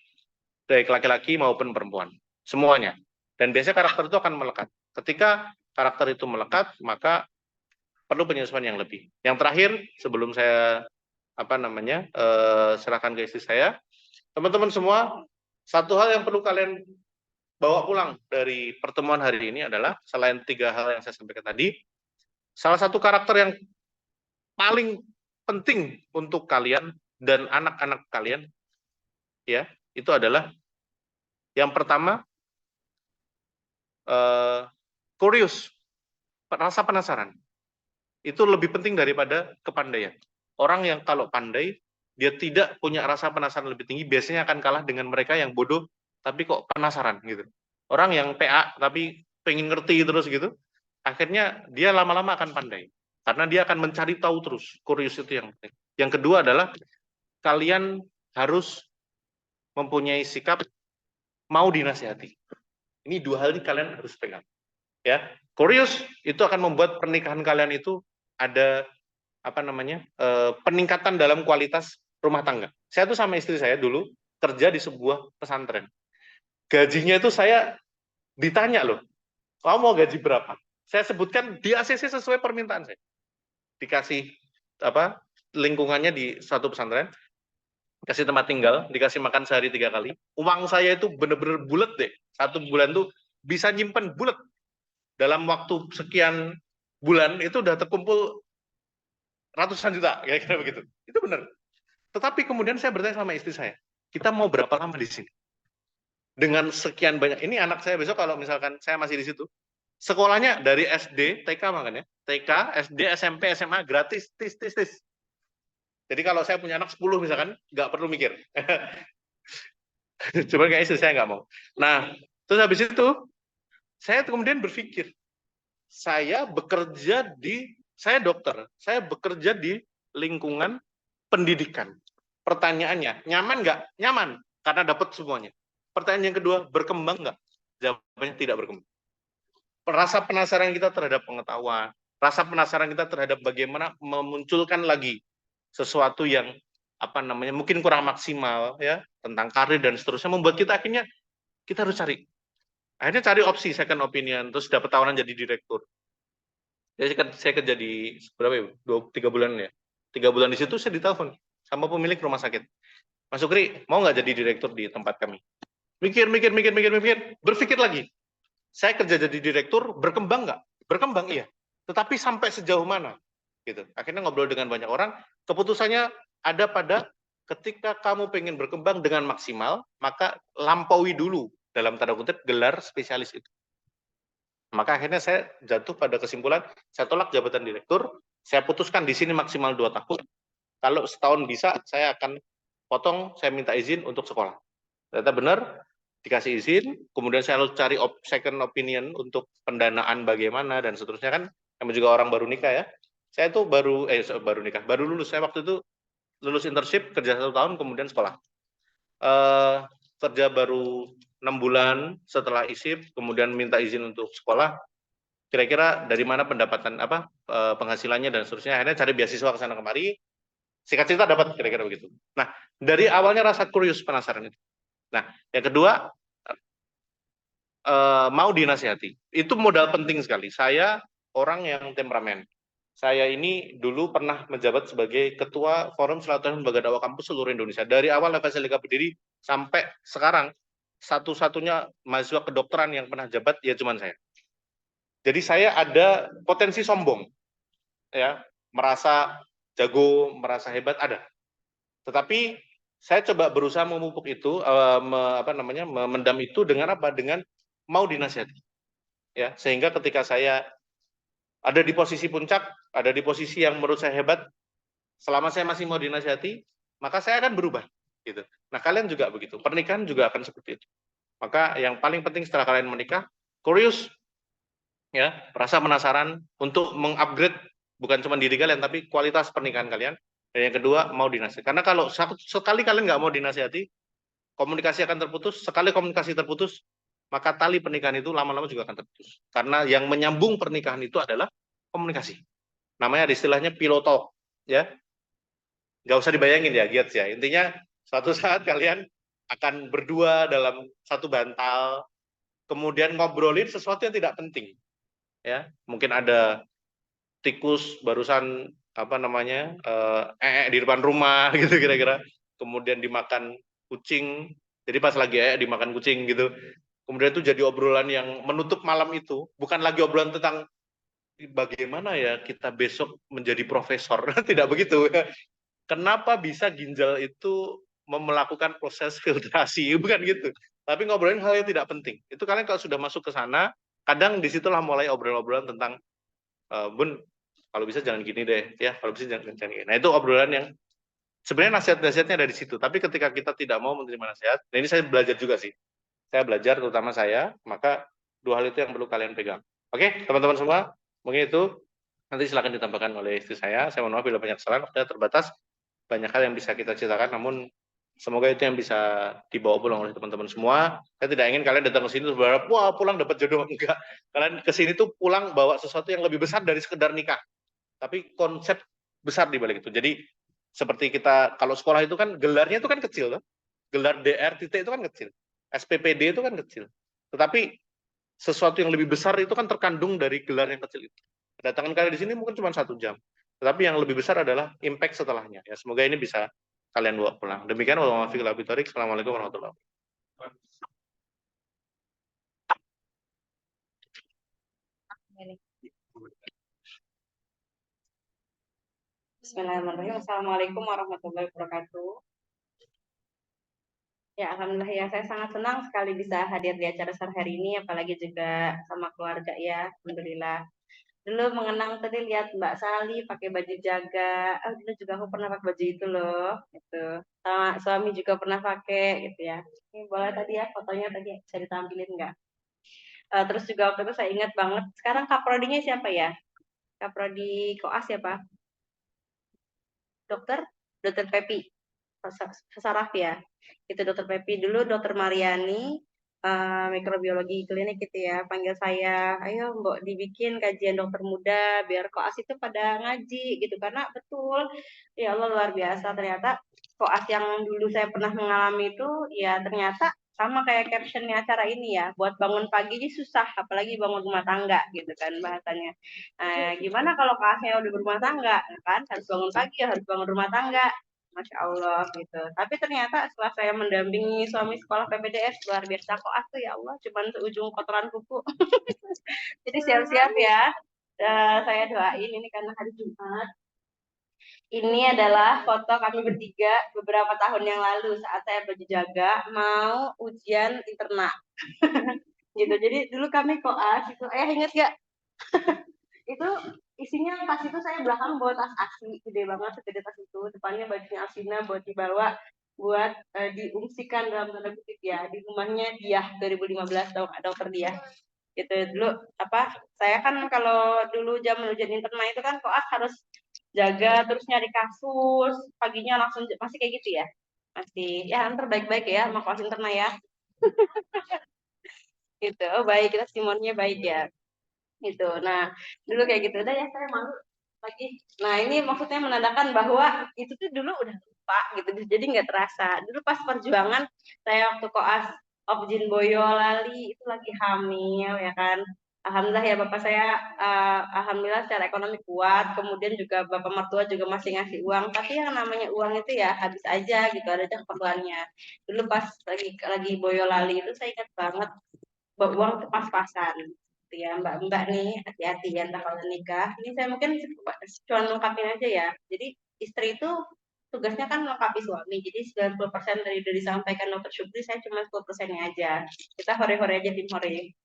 baik laki-laki maupun perempuan, semuanya. Dan biasanya karakter itu akan melekat. Ketika karakter itu melekat, maka perlu penyesuaian yang lebih. Yang terakhir, sebelum saya serahkan ke istri saya, teman-teman semua, satu hal yang perlu kalian bawa pulang dari pertemuan hari ini adalah selain 3 hal yang saya sampaikan tadi, salah satu karakter yang paling penting untuk kalian dan anak-anak kalian, ya, itu adalah yang pertama, curious, rasa penasaran. Itu lebih penting daripada kepandaian. Orang yang kalau pandai, dia tidak punya rasa penasaran lebih tinggi, biasanya akan kalah dengan mereka yang bodoh, tapi kok penasaran gitu. Orang yang PA, tapi pengen ngerti terus gitu, akhirnya dia lama-lama akan pandai. Karena dia akan mencari tahu terus, curious itu yang penting. Yang kedua adalah, kalian harus mempunyai sikap mau dinasihati. Ini 2 hal ini kalian harus pegang. Ya, curious itu akan membuat pernikahan kalian itu ada peningkatan dalam kualitas rumah tangga. Saya tuh sama istri saya dulu kerja di sebuah pesantren. Gajinya itu saya ditanya loh, kamu mau gaji berapa? Saya sebutkan di ACC sesuai permintaan saya. Dikasih lingkungannya di satu pesantren, kasih tempat tinggal, dikasih makan sehari 3 kali. Uang saya itu bener-bener bulat deh. 1 bulan tuh bisa nyimpen bulat. Dalam waktu sekian bulan itu udah terkumpul ratusan juta, kira-kira begitu. Itu benar. Tetapi kemudian saya bertanya sama istri saya, kita mau berapa lama di sini? Dengan sekian banyak, ini anak saya besok kalau misalkan saya masih di situ, sekolahnya dari SD, TK makanya, TK, SD, SMP, SMA, gratis, tis. Jadi kalau saya punya anak 10 misalkan, nggak perlu mikir. Cuman kayak istri saya nggak mau. Nah, terus habis itu, saya kemudian berpikir, saya dokter, saya bekerja di lingkungan pendidikan. Pertanyaannya, nyaman nggak? Nyaman, karena dapat semuanya. Pertanyaan yang kedua, berkembang nggak? Jawabannya tidak berkembang. Rasa penasaran kita terhadap pengetahuan, rasa penasaran kita terhadap bagaimana memunculkan lagi sesuatu yang mungkin kurang maksimal ya tentang karir dan seterusnya, membuat kita akhirnya kita harus akhirnya cari opsi second opinion, terus dapat tawaran jadi direktur. Jadi saya kerja di berapa ya? 3 bulan ya. 3 bulan di situ saya ditelepon sama pemilik rumah sakit. Mas Sukri, mau nggak jadi direktur di tempat kami? Mikir, berpikir lagi. Saya kerja jadi direktur, berkembang nggak? Berkembang, iya. Tetapi sampai sejauh mana? Gitu. Akhirnya ngobrol dengan banyak orang, keputusannya ada pada ketika kamu pengen berkembang dengan maksimal, maka lampaui dulu, dalam tanda kutip, gelar spesialis itu. Maka akhirnya saya jatuh pada kesimpulan, saya tolak jabatan direktur, saya putuskan di sini maksimal 2 tahun. Kalau setahun bisa, saya akan potong, saya minta izin untuk sekolah. Ternyata benar, dikasih izin, kemudian saya harus cari second opinion untuk pendanaan bagaimana, dan seterusnya kan, kami juga orang baru nikah ya. Saya itu baru lulus, saya waktu itu lulus internship, kerja 1 tahun, kemudian sekolah. Kerja baru 6 bulan setelah isip, kemudian minta izin untuk sekolah, kira-kira dari mana pendapatan penghasilannya dan seterusnya, akhirnya cari beasiswa ke sana kemari, singkat cerita dapat kira-kira begitu. Nah, dari awalnya rasa curious, penasaran itu. Nah, yang kedua, mau dinasihati. Itu modal penting sekali. Saya orang yang temperamen. Saya ini dulu pernah menjabat sebagai Ketua Forum Silaturahmi Lembaga Dakwah Kampus seluruh Indonesia. Dari awal FSLK berdiri sampai sekarang, satu-satunya mahasiswa kedokteran yang pernah jabat ya cuma saya. Jadi saya ada potensi sombong, ya, merasa jago, merasa hebat ada. Tetapi saya coba berusaha memupuk itu, memendam itu dengan apa? Dengan mau dinasihati. Ya, sehingga ketika saya ada di posisi puncak, ada di posisi yang menurut saya hebat, selama saya masih mau dinasihati, maka saya akan berubah. Gitu. Nah, kalian juga begitu. Pernikahan juga akan seperti itu. Maka yang paling penting setelah kalian menikah, curious, ya, rasa penasaran untuk mengupgrade bukan cuma diri kalian, tapi kualitas pernikahan kalian. Dan yang kedua, mau dinasihati. Karena kalau sekali kalian nggak mau dinasihati, komunikasi akan terputus. Sekali komunikasi terputus, maka tali pernikahan itu lama-lama juga akan terputus. Karena yang menyambung pernikahan itu adalah komunikasi. Namanya istilahnya pillow talk, ya. Nggak usah dibayangin ya, Giat ya. Intinya suatu saat kalian akan berdua dalam satu bantal, kemudian ngobrolin sesuatu yang tidak penting, ya. Mungkin ada tikus barusan di depan rumah gitu kira-kira, kemudian dimakan kucing. Jadi pas lagi dimakan kucing gitu. Kemudian itu jadi obrolan yang menutup malam itu, bukan lagi obrolan tentang bagaimana ya kita besok menjadi profesor. Tidak begitu. Kenapa bisa ginjal itu melakukan proses filtrasi, bukan gitu. Tapi ngobrolin hal yang tidak penting. Itu kalian kalau sudah masuk ke sana, kadang disitulah mulai obrolan-obrolan tentang Bun, kalau bisa jangan gini deh, ya. Kalau bisa jangan gini. Nah, itu obrolan yang sebenarnya nasihat-nasihatnya ada di situ. Tapi ketika kita tidak mau menerima nasihat, nah ini saya belajar juga sih. Saya belajar, terutama saya, maka 2 hal itu yang perlu kalian pegang. Oke, teman-teman semua, mungkin itu nanti silakan ditambahkan oleh istri saya. Saya mohon maaf bila banyak kesalahan, waktunya terbatas. Banyak hal yang bisa kita ceritakan, namun semoga itu yang bisa dibawa pulang oleh teman-teman semua. Saya tidak ingin kalian datang ke sini terus berharap, wah pulang dapat jodoh. Enggak. Kalian ke sini tuh pulang bawa sesuatu yang lebih besar dari sekedar nikah. Tapi konsep besar di balik itu. Jadi seperti kita, kalau sekolah itu kan gelarnya itu kan kecil. Loh. Gelar DR titik itu kan kecil. SPPD itu kan kecil. Tetapi sesuatu yang lebih besar itu kan terkandung dari gelar yang kecil itu. Kedatangan kalian di sini mungkin cuma 1 jam. Tetapi yang lebih besar adalah impact setelahnya. Ya, semoga ini bisa kalian bawa pulang. Demikian wassalamualaikum warahmatullahi wabarakatuh. Bismillahirrahmanirrahim. Assalamualaikum warahmatullahi wabarakatuh. Ya, alhamdulillah ya, saya sangat senang sekali bisa hadir di acara sore hari ini, apalagi juga sama keluarga ya, alhamdulillah. Dulu mengenang tadi lihat Mbak Sali pakai baju jaga, oh dulu juga aku pernah pakai baju itu loh, gitu. Sama suami juga pernah pakai, gitu ya. Ini boleh tadi ya, fotonya tadi bisa ditampilin nggak? Terus juga waktu itu saya ingat banget, sekarang kaprodinya siapa ya? Kaprodi Koas siapa? Dokter? Dokter Pepi. Saraf ya. Itu Dokter Pepi dulu, Dokter Mariani, mikrobiologi klinik gitu ya. Panggil saya, ayo Mbok dibikin kajian dokter muda biar koas itu pada ngaji gitu. Karena betul, ya Allah luar biasa ternyata koas yang dulu saya pernah mengalami itu ya ternyata sama kayak captionnya acara ini ya, buat bangun pagi aja susah, apalagi bangun rumah tangga gitu kan bahasanya. Gimana kalau koasnya udah berumah tangga, kan harus bangun pagi, harus bangun rumah tangga. Masya Allah gitu. Tapi ternyata setelah saya mendampingi suami sekolah PPDS luar biasa kok aku ya Allah cuman seujung kotoran kuku. Jadi siap-siap ya. Saya doain ini karena hari Jumat. Ini adalah foto kami bertiga beberapa tahun yang lalu saat saya berjaga mau ujian interna. Gitu. Jadi dulu kami koas itu, inget gak? Itu isinya pas itu saya belakang bawa tas aksi gede banget, segede tas itu, depannya bajunya Asina buat dibawa buat diungsikan dalam tanda kutip ya di rumahnya dia 2015 dokter dia gitu dulu apa saya kan kalau dulu zaman ujian interna itu kan koas harus jaga terus nyari kasus paginya langsung masih kayak gitu ya masih ya ntar baik-baik ya sama koas interna ya gitu oh baik kita simonnya baik ya gitu. Nah, dulu kayak gitu. Udah ya saya malu lagi. Nah, ini maksudnya menandakan bahwa itu tuh dulu udah lupa gitu. Jadi nggak terasa. Dulu pas perjuangan saya waktu koas Objin Boyolali itu lagi hamil ya kan. Alhamdulillah ya Bapak saya alhamdulillah secara ekonomi kuat. Kemudian juga Bapak mertua juga masih ngasih uang. Tapi yang namanya uang itu ya habis aja gitu ada aja keperluannya. Dulu pas lagi Boyolali itu saya ingat banget uang itu pas-pasan ya mbak-mbak nih hati-hati ya entah kalau nikah ini saya mungkin cuma lengkapin aja ya jadi istri itu tugasnya kan melengkapi suami jadi 90% dari disampaikan dokter Syukri saya cuma 10%-nya aja kita hore-hore aja tim hore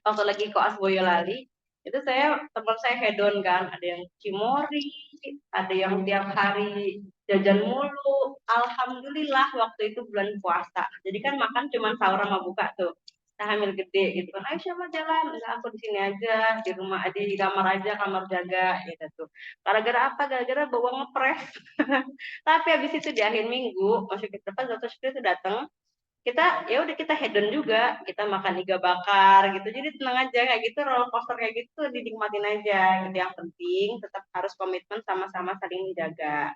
waktu lagi koas Boyolali itu saya teman saya hedon kan ada yang cimori ada yang tiap hari jajan mulu alhamdulillah waktu itu bulan puasa jadi kan makan cuma sahur sama buka tuh kita hamil gede gitu kan ayo siapa jalan enggak aku di sini aja di rumah aja di kamar aja kamar jaga gitu tuh gara-gara apa gara-gara bawa ngepres tapi habis itu di akhir minggu masuk ke depan dokter itu datang kita ya udah kita hedon juga kita makan iga bakar gitu jadi tenang aja kayak gitu roller coaster kayak gitu dinikmatin aja gitu yang penting tetap harus komitmen sama-sama saling menjaga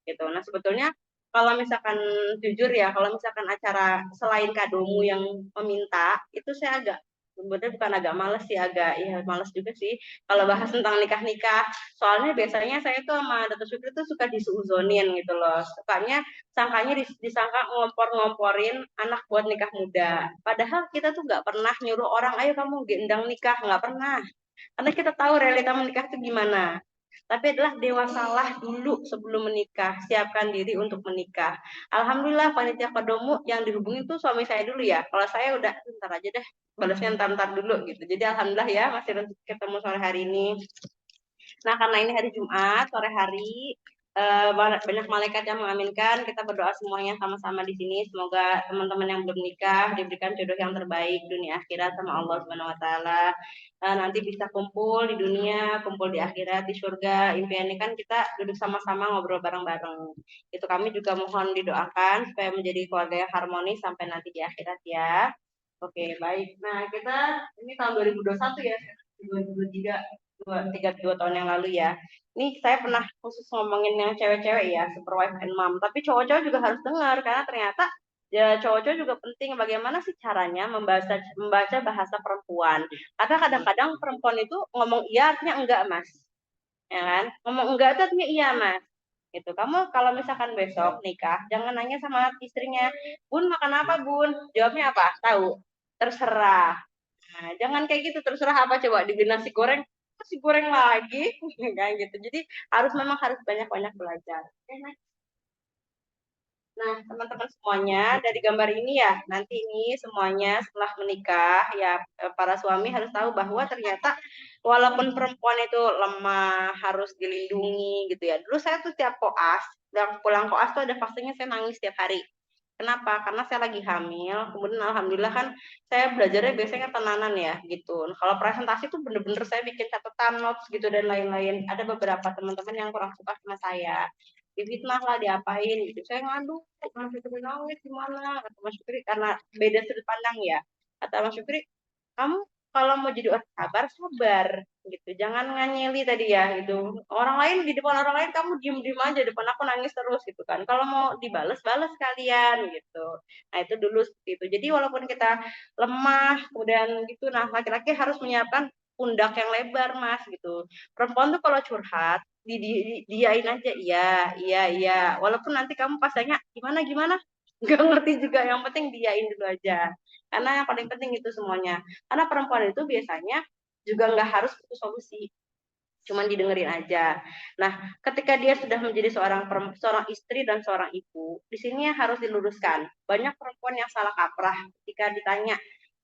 gitu nah sebetulnya kalau misalkan jujur ya kalau misalkan acara selain kadomu yang meminta itu saya agak sebenarnya bukan agak males sih agak ya males juga sih kalau bahas tentang nikah-nikah soalnya biasanya saya tuh sama Dato Syukri tuh suka disuuzonin gitu loh sukanya sangkanya disangka ngompor-ngomporin anak buat nikah muda. Padahal kita tuh nggak pernah nyuruh orang, ayo kamu gendang nikah, nggak pernah. Karena kita tahu realita menikah itu gimana. Tapi adalah dewasalah dulu sebelum menikah, siapkan diri untuk menikah. Alhamdulillah panitia kodomu yang dihubungi tuh suami saya dulu ya. Kalau saya udah ntar aja deh, balasnya ntar dulu gitu. Jadi alhamdulillah ya masih ketemu sore hari ini. Nah, karena ini hari Jumat, sore hari, banyak malaikat yang mengaminkan. Kita berdoa semuanya sama-sama di sini. Semoga teman-teman yang belum nikah diberikan jodoh yang terbaik dunia akhirat sama Allah Subhanahu wa taala. Nanti bisa kumpul di dunia, kumpul di akhirat, di surga. Impiannya kan kita duduk sama-sama ngobrol bareng-bareng. Itu kami juga mohon didoakan supaya menjadi keluarga yang harmonis sampai nanti di akhirat ya. Oke, baik. Nah, kita ini tahun 2021 ya, 2023 dua tahun yang lalu ya. Ini saya pernah khusus ngomongin yang cewek-cewek ya, super wife and mom. Tapi cowok-cowok juga harus dengar karena ternyata ya cowok-cowok juga penting bagaimana sih caranya membaca bahasa perempuan. Karena kadang-kadang perempuan itu ngomong iya artinya enggak, Mas. Ya kan? Ngomong enggak itu artinya iya, Mas. Gitu. Kamu kalau misalkan besok nikah, jangan nanya sama istrinya, "Bun, makan apa, Bun?" Jawabnya apa? Tahu. Terserah. Nah, jangan kayak gitu terserah apa coba di nasi goreng masih goreng lagi kayak gitu. Jadi memang harus banyak-banyak belajar. Oke, next. Nah, teman-teman semuanya, dari gambar ini ya, nanti ini semuanya setelah menikah, ya para suami harus tahu bahwa ternyata walaupun perempuan itu lemah, harus dilindungi gitu ya. Dulu saya tuh tiap koas, dan pulang koas tuh ada fasenya saya nangis tiap hari. Kenapa? Karena saya lagi hamil, kemudian alhamdulillah kan saya belajarnya biasanya tenanan ya gitu. Nah, kalau presentasi tuh bener-bener saya bikin catatan notes gitu dan lain-lain. Ada beberapa teman-teman yang kurang suka sama saya, difitnah lah, diapain gitu. Saya ngadu, Mas Fikri nangis gimana? Kata Mas Fikri, karena beda sudut pandang ya. Kata Mas Fikri, kamu kalau mau jadi orang sabar, sabar gitu. Jangan nganyeli tadi ya gitu. Orang lain di depan orang lain kamu diem-diem aja, depan aku nangis terus gitu kan. Kalau mau dibales, balas kalian gitu. Nah, itu dulu seperti itu. Jadi walaupun kita lemah, kemudian gitu, nah laki-laki harus menyiapkan pundak yang lebar, Mas gitu. Perempuan tuh kalau curhat, diain aja, iya, iya, iya. Walaupun nanti kamu pas tanya gimana gimana, nggak ngerti juga. Yang penting diain dulu aja. Karena yang paling penting itu semuanya. Karena perempuan itu biasanya juga nggak harus putus solusi, cuman didengerin aja. Nah, ketika dia sudah menjadi seorang istri dan seorang ibu, di sini harus diluruskan. Banyak perempuan yang salah kaprah ketika ditanya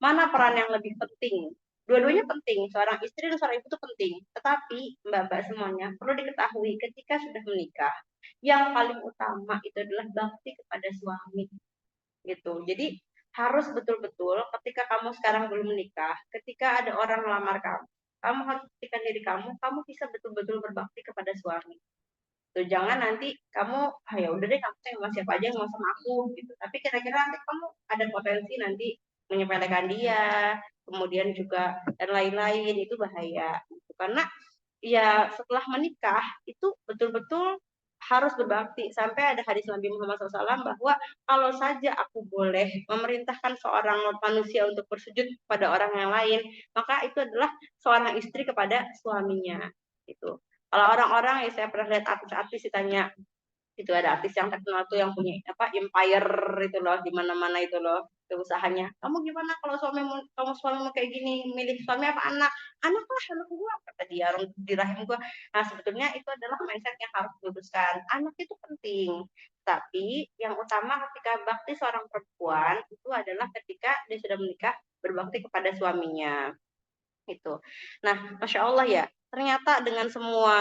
mana peran yang lebih penting. Dua-duanya penting, seorang istri dan seorang ibu itu penting. Tetapi mbak-mbak semuanya perlu diketahui ketika sudah menikah, yang paling utama itu adalah bakti kepada suami gitu. Jadi harus betul-betul ketika kamu sekarang belum menikah, ketika ada orang melamar kamu, kamu harus buktikan diri kamu, kamu bisa betul-betul berbakti kepada suami. Tuh, jangan nanti kamu, ya udah deh kamu sama siapa aja nggak sama aku gitu. Tapi kira-kira nanti kamu ada potensi nanti menyepelekan dia, kemudian juga dan lain-lain, itu bahaya. Gitu. Karena ya setelah menikah itu betul-betul harus berbakti. Sampai ada hadis Nabi Muhammad SAW bahwa kalau saja aku boleh memerintahkan seorang manusia untuk bersujud kepada orang yang lain, maka itu adalah seorang istri kepada suaminya. Itu. Kalau orang-orang yang saya pernah lihat artis-artis ditanya, itu ada artis yang terkenal tuh yang punya apa empire itu loh, di mana-mana itu loh, itu usahanya. Kamu gimana kalau suamimu kayak gini, milik suami apa anak? Anak lah, anak gua, kata dia, orang di rahim gua. Nah, sebetulnya itu adalah mindset yang harus diluruskan. Anak itu penting, tapi yang utama ketika bakti seorang perempuan itu adalah ketika dia sudah menikah, berbakti kepada suaminya itu. Nah, masya Allah ya, ternyata dengan semua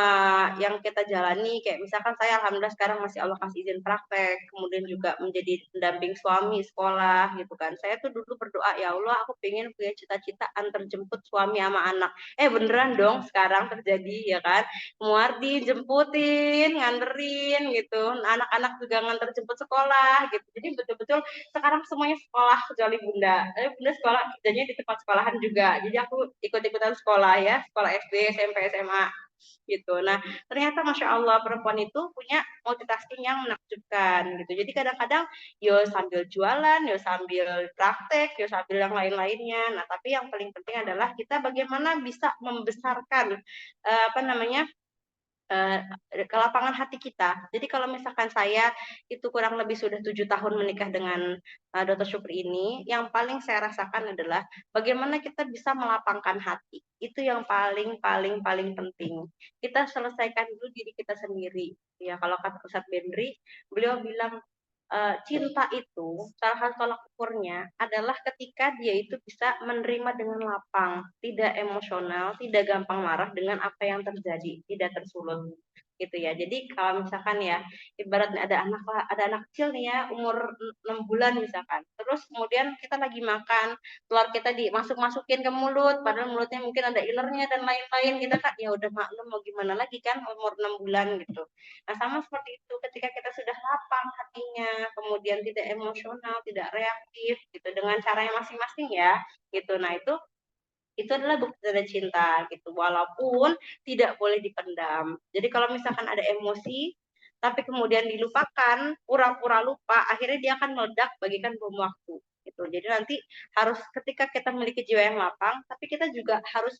yang kita jalani, kayak misalkan saya alhamdulillah sekarang masih Allah kasih izin praktek, kemudian juga menjadi pendamping suami sekolah gitu kan. Saya tuh dulu berdoa, ya Allah aku pengen punya cita-cita antar jemput suami sama anak. Beneran dong sekarang terjadi ya kan. Muardi jemputin, nganterin gitu. Anak-anak juga nganter jemput sekolah gitu. Jadi betul-betul sekarang semuanya sekolah kecuali bunda. Bunda sekolah kerjanya di tempat sekolahan juga. Jadi aku ikut-ikutan sekolah ya, sekolah SD, SMP, SMA gitu. Nah, ternyata masya Allah perempuan itu punya multitasking yang menakjubkan gitu. Jadi kadang-kadang yo sambil jualan, yo sambil praktek, yo sambil yang lain-lainnya. Nah, tapi yang paling penting adalah kita bagaimana bisa membesarkan apa namanya ke lapangan hati kita. Jadi kalau misalkan saya itu kurang lebih sudah 7 tahun menikah dengan Dr. Syukri ini, yang paling saya rasakan adalah bagaimana kita bisa melapangkan hati. Itu yang paling penting. Kita selesaikan dulu diri kita sendiri. Ya, kalau kata Ustadz Bendri, beliau bilang cinta itu salah satu tolak ukurnya adalah ketika dia itu bisa menerima dengan lapang, tidak emosional, tidak gampang marah dengan apa yang terjadi, tidak tersulut gitu ya. Jadi kalau misalkan ya ibaratnya ada anak kecil nih ya umur 6 bulan misalkan. Terus kemudian kita lagi makan, telur kita dimasuk-masukin ke mulut padahal mulutnya mungkin ada ilernya dan lain-lain, kita kan ya udah maklum mau gimana lagi kan umur 6 bulan gitu. Nah, sama seperti itu ketika kita sudah lapang hatinya, kemudian tidak emosional, tidak reaktif gitu dengan caranya masing-masing ya gitu. Nah, itu adalah bukti tanda cinta gitu. Walaupun tidak boleh dipendam. Jadi kalau misalkan ada emosi tapi kemudian dilupakan, pura-pura lupa, akhirnya dia akan meledak bagikan bom waktu gitu. Jadi nanti harus ketika kita memiliki jiwa yang lapang, tapi kita juga harus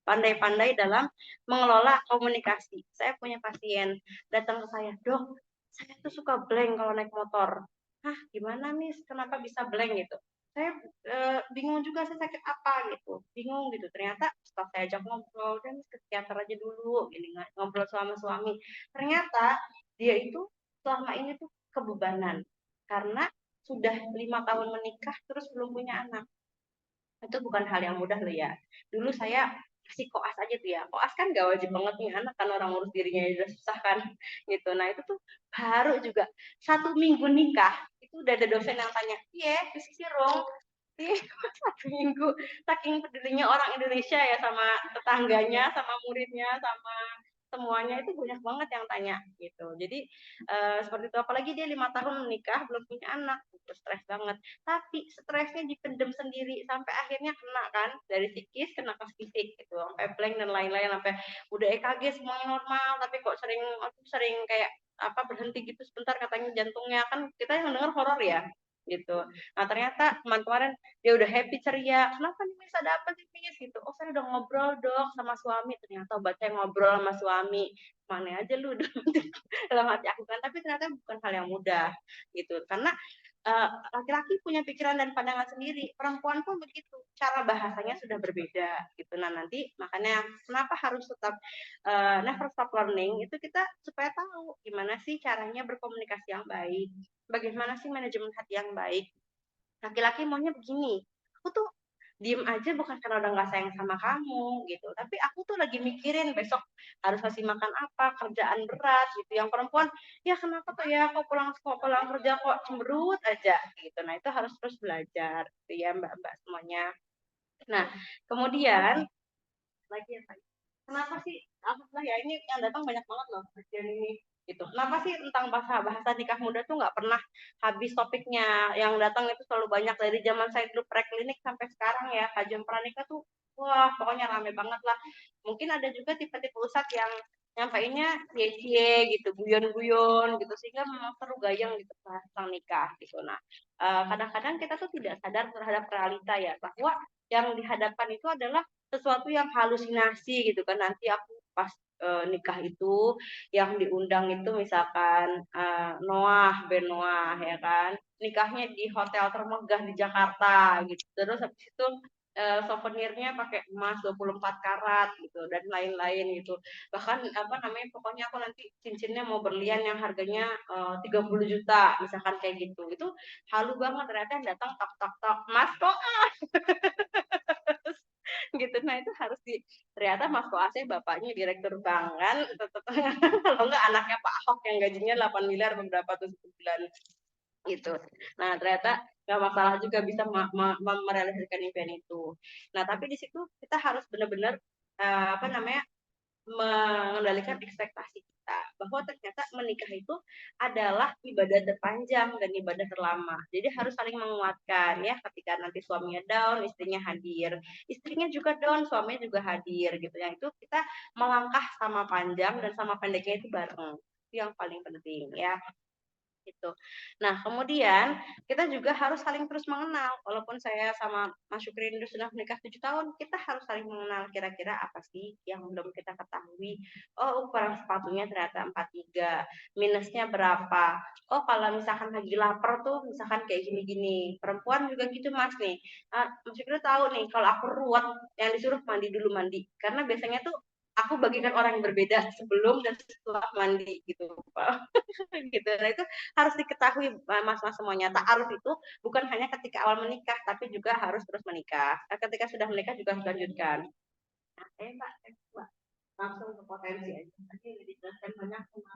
pandai-pandai dalam mengelola komunikasi. Saya punya pasien datang ke saya, "Dok, saya tuh suka blank kalau naik motor." "Hah, gimana nih? Kenapa bisa blank gitu?" saya bingung juga saya sakit apa gitu, bingung gitu. Ternyata setelah saya ajak ngobrol dan ke psikiater aja dulu, gini ngobrol sama suami. Ternyata dia itu selama ini tuh kebebanan karena sudah 5 tahun menikah terus belum punya anak. Itu bukan hal yang mudah loh ya. Dulu saya kasih koas aja tuh ya. Koas kan gak wajib banget punya anak kan, orang urus dirinya udah susah kan gitu. Nah itu tuh baru juga 1 minggu nikah itu udah ada dosen yang tanya, iya sih Rong, iya 1 minggu, saking pedulinya orang Indonesia ya sama tetangganya, sama muridnya, sama semuanya, itu banyak banget yang tanya gitu. Jadi seperti itu, apalagi dia 5 tahun menikah belum punya anak, itu stres banget. Tapi stresnya dipendem sendiri sampai akhirnya kena kan, dari psikis kena ke fisik gitu, sampai blank dan lain-lain, sampai udah EKG semuanya normal, tapi kok sering kayak apa berhenti gitu sebentar katanya jantungnya, kan kita yang dengar horor ya gitu. Nah ternyata kemarin dia udah happy ceria, kenapa nih Miss, ada apa sih Miss gitu. Oh saya udah ngobrol dok sama suami, ternyata obatnya ngobrol sama suami. Mana aja lu dalam hati aku kan, tapi ternyata bukan hal yang mudah gitu, karena laki-laki punya pikiran dan pandangan sendiri, perempuan pun begitu, cara bahasanya sudah berbeda gitu. Nah nanti makanya kenapa harus tetap never stop learning, itu kita supaya tahu gimana sih caranya berkomunikasi yang baik, bagaimana sih manajemen hati yang baik. Laki-laki maunya begini, aku tuh diem aja bukan karena udah nggak sayang sama kamu gitu, tapi aku tuh lagi mikirin besok harus kasih makan apa, kerjaan berat gitu. Yang perempuan, ya kenapa tuh ya kok pulang kerja kok cemberut aja gitu. Nah itu harus terus belajar gitu ya mbak-mbak semuanya. Nah kemudian lagi apa? Kenapa sih? Alhamdulillah ya, ini yang datang banyak banget loh kajian ini gitu. Kenapa sih tentang bahasa nikah muda tuh nggak pernah habis topiknya? Yang datang itu selalu banyak dari zaman saya dulu preklinik sampai sekarang ya, kajian pranikah tuh wah pokoknya rame banget lah. Mungkin ada juga tipe-tipe ustadz yang nyampainya cie-cie gitu, guyon-guyon gitu, sehingga memang seru gayeng gitu bahas tentang nikah gitu. Nah kadang-kadang kita tuh tidak sadar terhadap realita ya, bahwa yang dihadapkan itu adalah sesuatu yang halusinasi gitu kan. Nanti aku pas nikah itu yang diundang itu misalkan Ben Noah ya kan, nikahnya di hotel termegah di Jakarta gitu, terus habis itu souvenirnya pakai emas 24 karat gitu dan lain-lain gitu. Bahkan apa namanya, pokoknya aku nanti cincinnya mau berlian yang harganya 30 juta misalkan kayak gitu. Itu halu banget, ternyata yang datang tok tok tok, Mas kok gitu. Nah itu harus ternyata Mas Koasnya bapaknya direktur bank kan, tetap kalau enggak anaknya Pak Ahok yang gajinya 8 miliar beberapa tuh sebulan gitu. Nah ternyata nggak masalah juga bisa merealisasikan event itu. Nah tapi di situ kita harus benar-benar apa namanya, mengendalikan ekspektasi kita, bahwa ternyata menikah itu adalah ibadah terpanjang dan ibadah terlama. Jadi harus saling menguatkan ya, ketika nanti suaminya down, istrinya hadir, istrinya juga down, suaminya juga hadir gitu. Yang itu kita melangkah sama panjang dan sama pendeknya itu bareng. Itu yang paling penting ya gitu. Nah, kemudian kita juga harus saling terus mengenal. Walaupun saya sama Mas Syukri ini sudah menikah 7 tahun, kita harus saling mengenal kira-kira apa sih yang belum kita ketahui. Oh, ukuran sepatunya ternyata 43, minusnya berapa. Oh, kalau misalkan lagi lapar tuh, misalkan kayak gini-gini. Perempuan juga gitu, Mas nih. Mas Syukri tahu nih, kalau aku ruwet, yang disuruh mandi dulu mandi. Karena biasanya tuh aku bagikan orang yang berbeda sebelum dan setelah mandi gitu, Pak. Gitu. Nah, itu harus diketahui mas-mas semuanya. Ta'aruf itu bukan hanya ketika awal menikah, tapi juga harus terus menikah. Ketika sudah menikah juga harus lanjutkan. Nah, Mbak, langsung ke potensi aja. Tadi udah dijelaskan banyak sama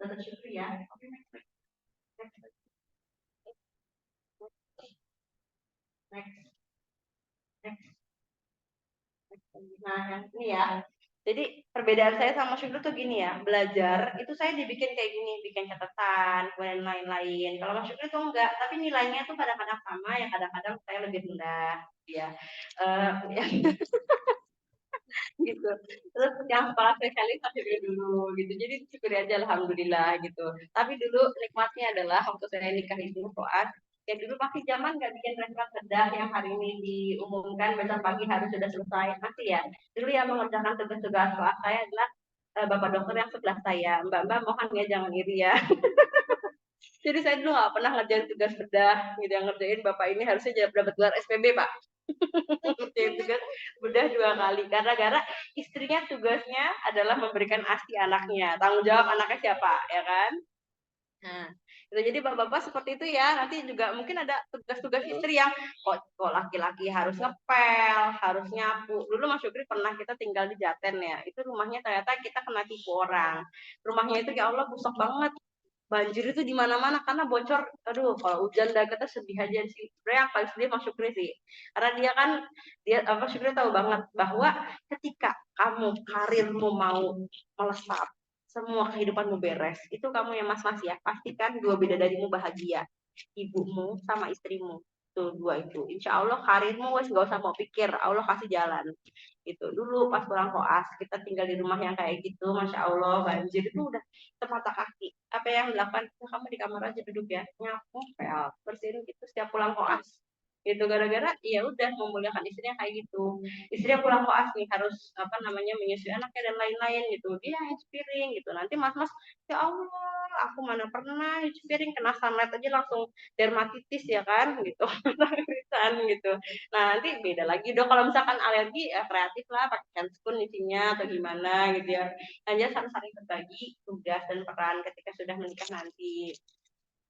Dr. Syukri ya. Oke, next. Nah, yang ini ya. Jadi perbedaan saya sama Syukri tuh gini ya, belajar itu saya dibikin kayak gini, bikin catatan, kemudian lain-lain. Kalau Mas Syukri tuh enggak, tapi nilainya tuh kadang-kadang sama, ya kadang-kadang saya lebih rendah, ya. Ya gitu. Terus yang kepala spesialis Mas Syukri dulu, gitu. Jadi syukuri aja, alhamdulillah gitu. Tapi dulu nikmatnya adalah waktu saya nikah itu koas, ya dulu masih zaman nggak bikin restoran bedah yang hari ini diumumkan besok pagi harus sudah selesai, masih ya. Dulu yang mengerjakan tugas-tugas koas saya adalah bapak dokter yang sebelah saya. Mbak-mbak mohon ya jangan iri ya. Jadi saya dulu nggak pernah ngerjain tugas bedah gitu, yang ngerjain bapak ini harusnya dapat gelar SPB Pak. Ngerjain tugas bedah 2 kali, gara-gara istrinya tugasnya adalah memberikan ASI anaknya, tanggung jawab anaknya siapa, ya kan? Nah, itu jadi bapak-bapak seperti itu ya. Nanti juga mungkin ada tugas-tugas istri yang kok laki-laki harus ngepel, harus nyapu. Dulu Mas Syukri pernah kita tinggal di Jaten ya. Itu rumahnya ternyata kita kena tipu orang. Rumahnya itu ya Allah busuk banget. Banjir itu di mana-mana karena bocor. Aduh, kalau hujan udah kita sedih aja sih. Sebenarnya yang paling sedih Mas Syukri sih. Karena dia apa Syukri tahu banget bahwa ketika karirmu mau melesat, semua kehidupanmu beres, itu kamu yang mas-mas ya, pastikan 2 bidadarimu bahagia, ibumu sama istrimu, tuh 2 itu, insya Allah karirmu wes gak usah mau pikir, Allah kasih jalan. Itu dulu pas pulang koas kita tinggal di rumah yang kayak gitu, masya Allah banjir itu udah semata kaki. Apa yang dilakukan? Kamu di kamar aja duduk ya, nyapu, pel, bersihin gitu setiap pulang koas. Gitu gara-gara ya udah memuliakan istrinya kayak gitu. Istrinya pulang koas nih harus apa namanya menyusui anaknya dan lain-lain gitu. Dia nyuci piring gitu. Nanti mas-mas ya Allah, aku mana pernah nyuci piring kena sunlight aja langsung dermatitis ya kan gitu. Gitu. Nah, nanti beda lagi dong kalau misalkan alergi ya kreatif lah pakai handscoon nyucinya atau gimana gitu ya. Nah, jadi saling berbagi tugas dan peran ketika sudah menikah nanti.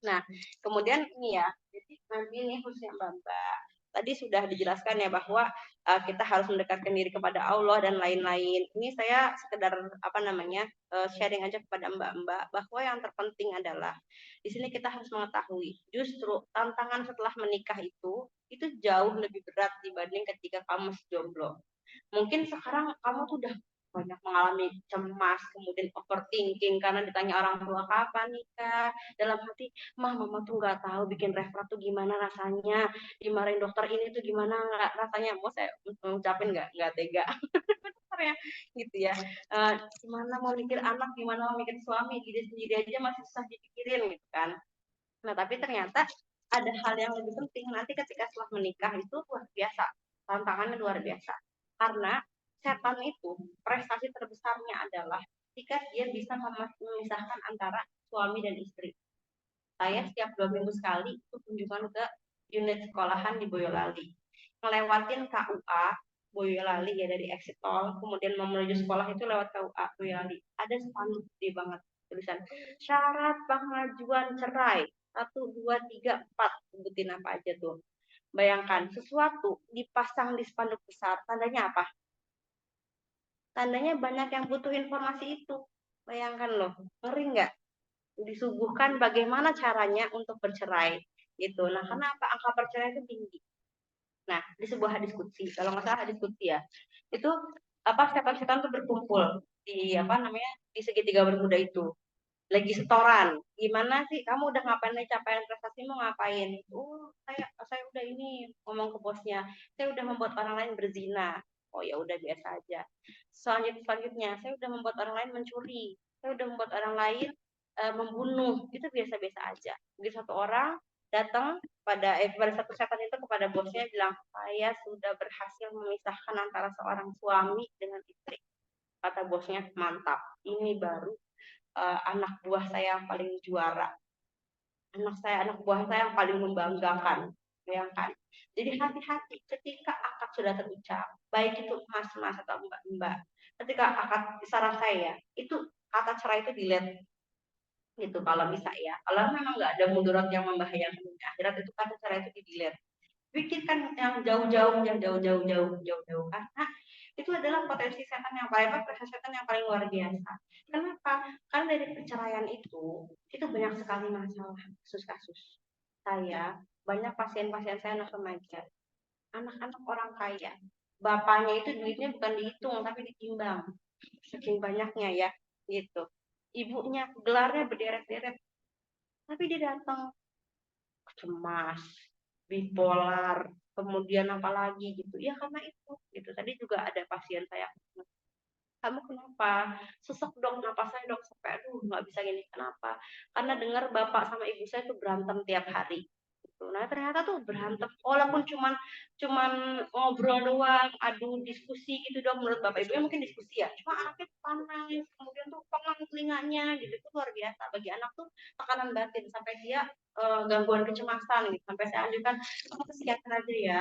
Nah, kemudian ini ya, jadi nanti ini khususnya Mbak-Mbak, tadi sudah dijelaskan ya bahwa kita harus mendekatkan diri kepada Allah dan lain-lain. Ini saya sekedar apa namanya sharing aja kepada Mbak-Mbak bahwa yang terpenting adalah di sini kita harus mengetahui justru tantangan setelah menikah itu jauh lebih berat dibanding ketika kamu masih jomblo. Mungkin sekarang kamu tuh udah banyak mengalami cemas, kemudian overthinking karena ditanya orang tua kapan nikah. Dalam hati, mama tuh nggak tahu bikin referat tuh gimana rasanya, dimarahin dokter ini tuh gimana nggak rasanya. Mau saya ngucapin nggak tega. Ya, gitu ya. Gimana mau mikir anak, gimana mau mikir suami, diri sendiri aja masih susah dipikirin gitu kan. Nah, tapi ternyata ada hal yang lebih penting nanti ketika setelah menikah itu luar biasa. Tantangannya luar biasa. Karena setan itu prestasi terbesarnya adalah ketika dia bisa memisahkan antara suami dan istri. Saya setiap 2 minggu sekali itu kunjungan ke unit sekolahan di Boyolali. Ngelewatin KUA Boyolali ya dari exit tol, kemudian mau menuju sekolah itu lewat KUA Boyolali. Ada spanduk gede banget tulisan syarat pengajuan cerai 1, 2, 3, 4 sebutin apa aja tuh. Bayangkan sesuatu dipasang di spanduk besar, tandanya apa? Tandanya banyak yang butuh informasi itu. Bayangkan loh, ngeri nggak? Disuguhkan bagaimana caranya untuk bercerai gitu. Nah, kenapa angka perceraian itu tinggi? Nah, di sebuah diskusi, kalau nggak salah diskusi ya, itu apa setan-setan tuh berkumpul di apa namanya di segitiga bermuda itu. Lagi setoran, gimana sih kamu udah ngapain nih capaian prestasimu ngapain? Saya udah ini ngomong ke bosnya, saya udah membuat orang lain berzina. Oh ya udah biasa aja. Selanjutnya saya udah membuat orang lain mencuri, saya udah membuat orang lain membunuh, itu biasa-biasa aja. Jadi satu orang datang pada satu setan itu kepada bosnya bilang saya sudah berhasil memisahkan antara seorang suami dengan istri. Kata bosnya mantap, ini baru anak buah saya yang paling juara, anak buah saya yang paling membanggakan. Bayangkan. Jadi hati-hati ketika akad sudah terucap, baik itu mas-mas atau mbak-mbak. Ketika akad saran saya, itu kata cerai itu delete gitu kalau bisa ya. Kalau memang nggak ada mudarat yang membahayakan dunia akhirat itu kata cerai itu di delete. Pikirkan yang jauh-jauh karena itu adalah potensi setan yang paling setan yang paling luar biasa. Kenapa? Karena dari perceraian itu banyak sekali masalah kasus-kasus. Saya banyak pasien-pasien saya anak remaja, anak-anak orang kaya. Bapaknya itu duitnya bukan dihitung tapi ditimbang. Saking banyaknya ya, gitu. Ibunya gelarnya berderet-deret, tapi dia datang cemas, bipolar, kemudian apa lagi gitu. Ya karena itu gitu. Tadi juga ada pasien saya, kamu kenapa? Sesek dong napas saya dok sampai aduh nggak bisa gini. Kenapa? Karena dengar bapak sama ibu saya itu berantem tiap hari. gitu. Nah ternyata tuh berantem, walaupun cuman ngobrol doang, adu diskusi gitu dong, menurut bapak ibunya mungkin diskusi ya, cuma anaknya panas, kemudian tuh pengang telinganya gitu, itu luar biasa bagi anak tuh tekanan batin sampai dia gangguan kecemasan gitu, sampai saya anjurkan kamu ke psikiater aja ya,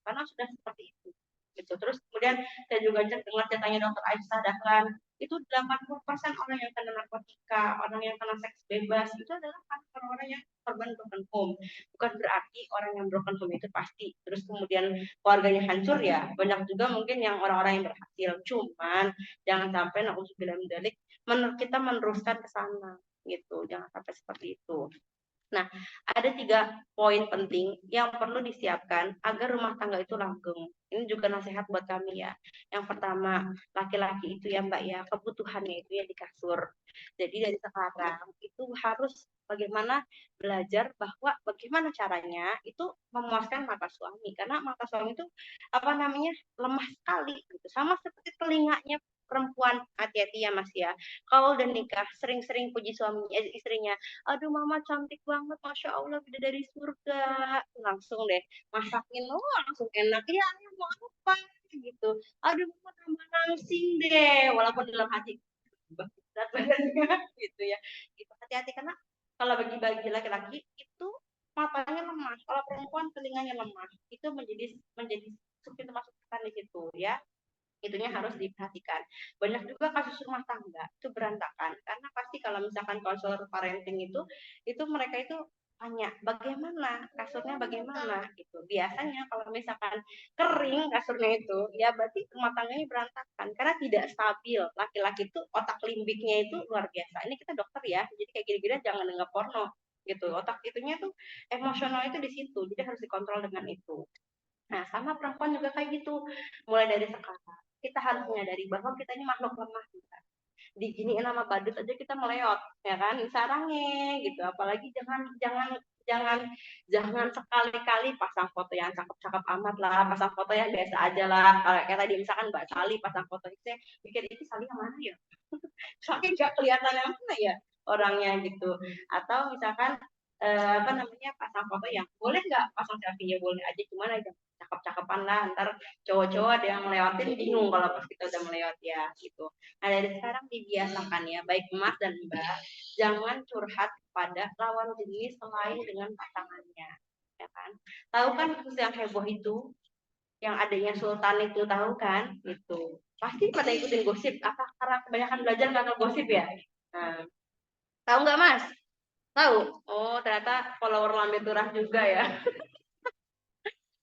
karena sudah seperti itu gitu. Terus kemudian saya juga dengar ceritanya dokter Aisyah Dahlan, itu 80% orang yang kena narkotika, orang yang kena seks bebas itu adalah orang-orang yang korban broken home. Bukan berarti orang yang broken home itu pasti terus kemudian keluarganya hancur ya. Banyak juga mungkin yang orang-orang yang berhasil. Cuman jangan sampai naudzubillah min dzalik kita meneruskan ke sana gitu. Jangan sampai seperti itu. Nah, ada 3 poin penting yang perlu disiapkan agar rumah tangga itu langgeng. Ini juga nasihat buat kami ya. Yang pertama, laki-laki itu ya Mbak ya, kebutuhannya itu ya di kasur. Jadi dari sekarang itu harus bagaimana belajar bahwa bagaimana caranya itu memuaskan mata suami. Karena mata suami itu apa namanya lemah sekali gitu. Sama seperti telinganya perempuan, hati-hati ya Mas ya. Kalau udah nikah, sering-sering puji suami istrinya, aduh mama cantik banget, masya Allah bidadari surga, langsung deh masakin, oh langsung enak ya, mau apa gitu, aduh mama tambah langsing deh, walaupun dalam hati berat badannya gitu ya, gitu hati-hati karena kalau bagi-bagi laki-laki itu matanya lemah, kalau perempuan telinganya lemah, itu menjadi pintu masuk di situ ya, itunya harus diperhatikan. Banyak juga kasus rumah tangga itu berantakan karena pasti kalau misalkan konselor parenting itu mereka itu tanya bagaimana kasurnya bagaimana gitu. Biasanya kalau misalkan kering kasurnya itu ya berarti rumah tangganya berantakan karena tidak stabil. Laki-laki itu otak limbiknya itu luar biasa. Ini kita dokter ya, jadi kayak gini-gini jangan dengar porno gitu. Otak itunya tuh emosional itu di situ, jadi harus dikontrol dengan itu. Nah, sama perempuan juga kayak gitu. Mulai dari sekarang kita harus menyadari bahwa kita ini makhluk lemah juga. Diginiin sama badut aja kita meleot, ya kan? Sarangnya gitu. Apalagi jangan jangan sekali-kali pasang foto yang cakep-cakep amat lah, pasang foto yang biasa aja lah. Kayak tadi misalkan Mbak Sali pasang foto itu, saya mikir itu Sali yang mana ya? Soalnya nggak kelihatan yang mana ya orangnya gitu. Atau misalkan apa namanya pasang foto yang boleh nggak pasang selfie ya boleh aja, cuman aja cakep-cakepan lah, ntar cowok-cowok ada yang ngelewatin bingung kalau pas kita udah melewat ya gitu. Nah dari sekarang dibiasakan ya baik Mas dan Mbak jangan curhat pada lawan jenis selain dengan pasangannya, ya kan? Tahu kan kasus yang heboh itu yang adanya Sultan itu tahu kan itu pasti pada ikutin gosip apa karena kebanyakan belajar nggak gosip ya. Nah, tahu nggak Mas? Tahu? Oh ternyata follower Lambe Turah juga ya.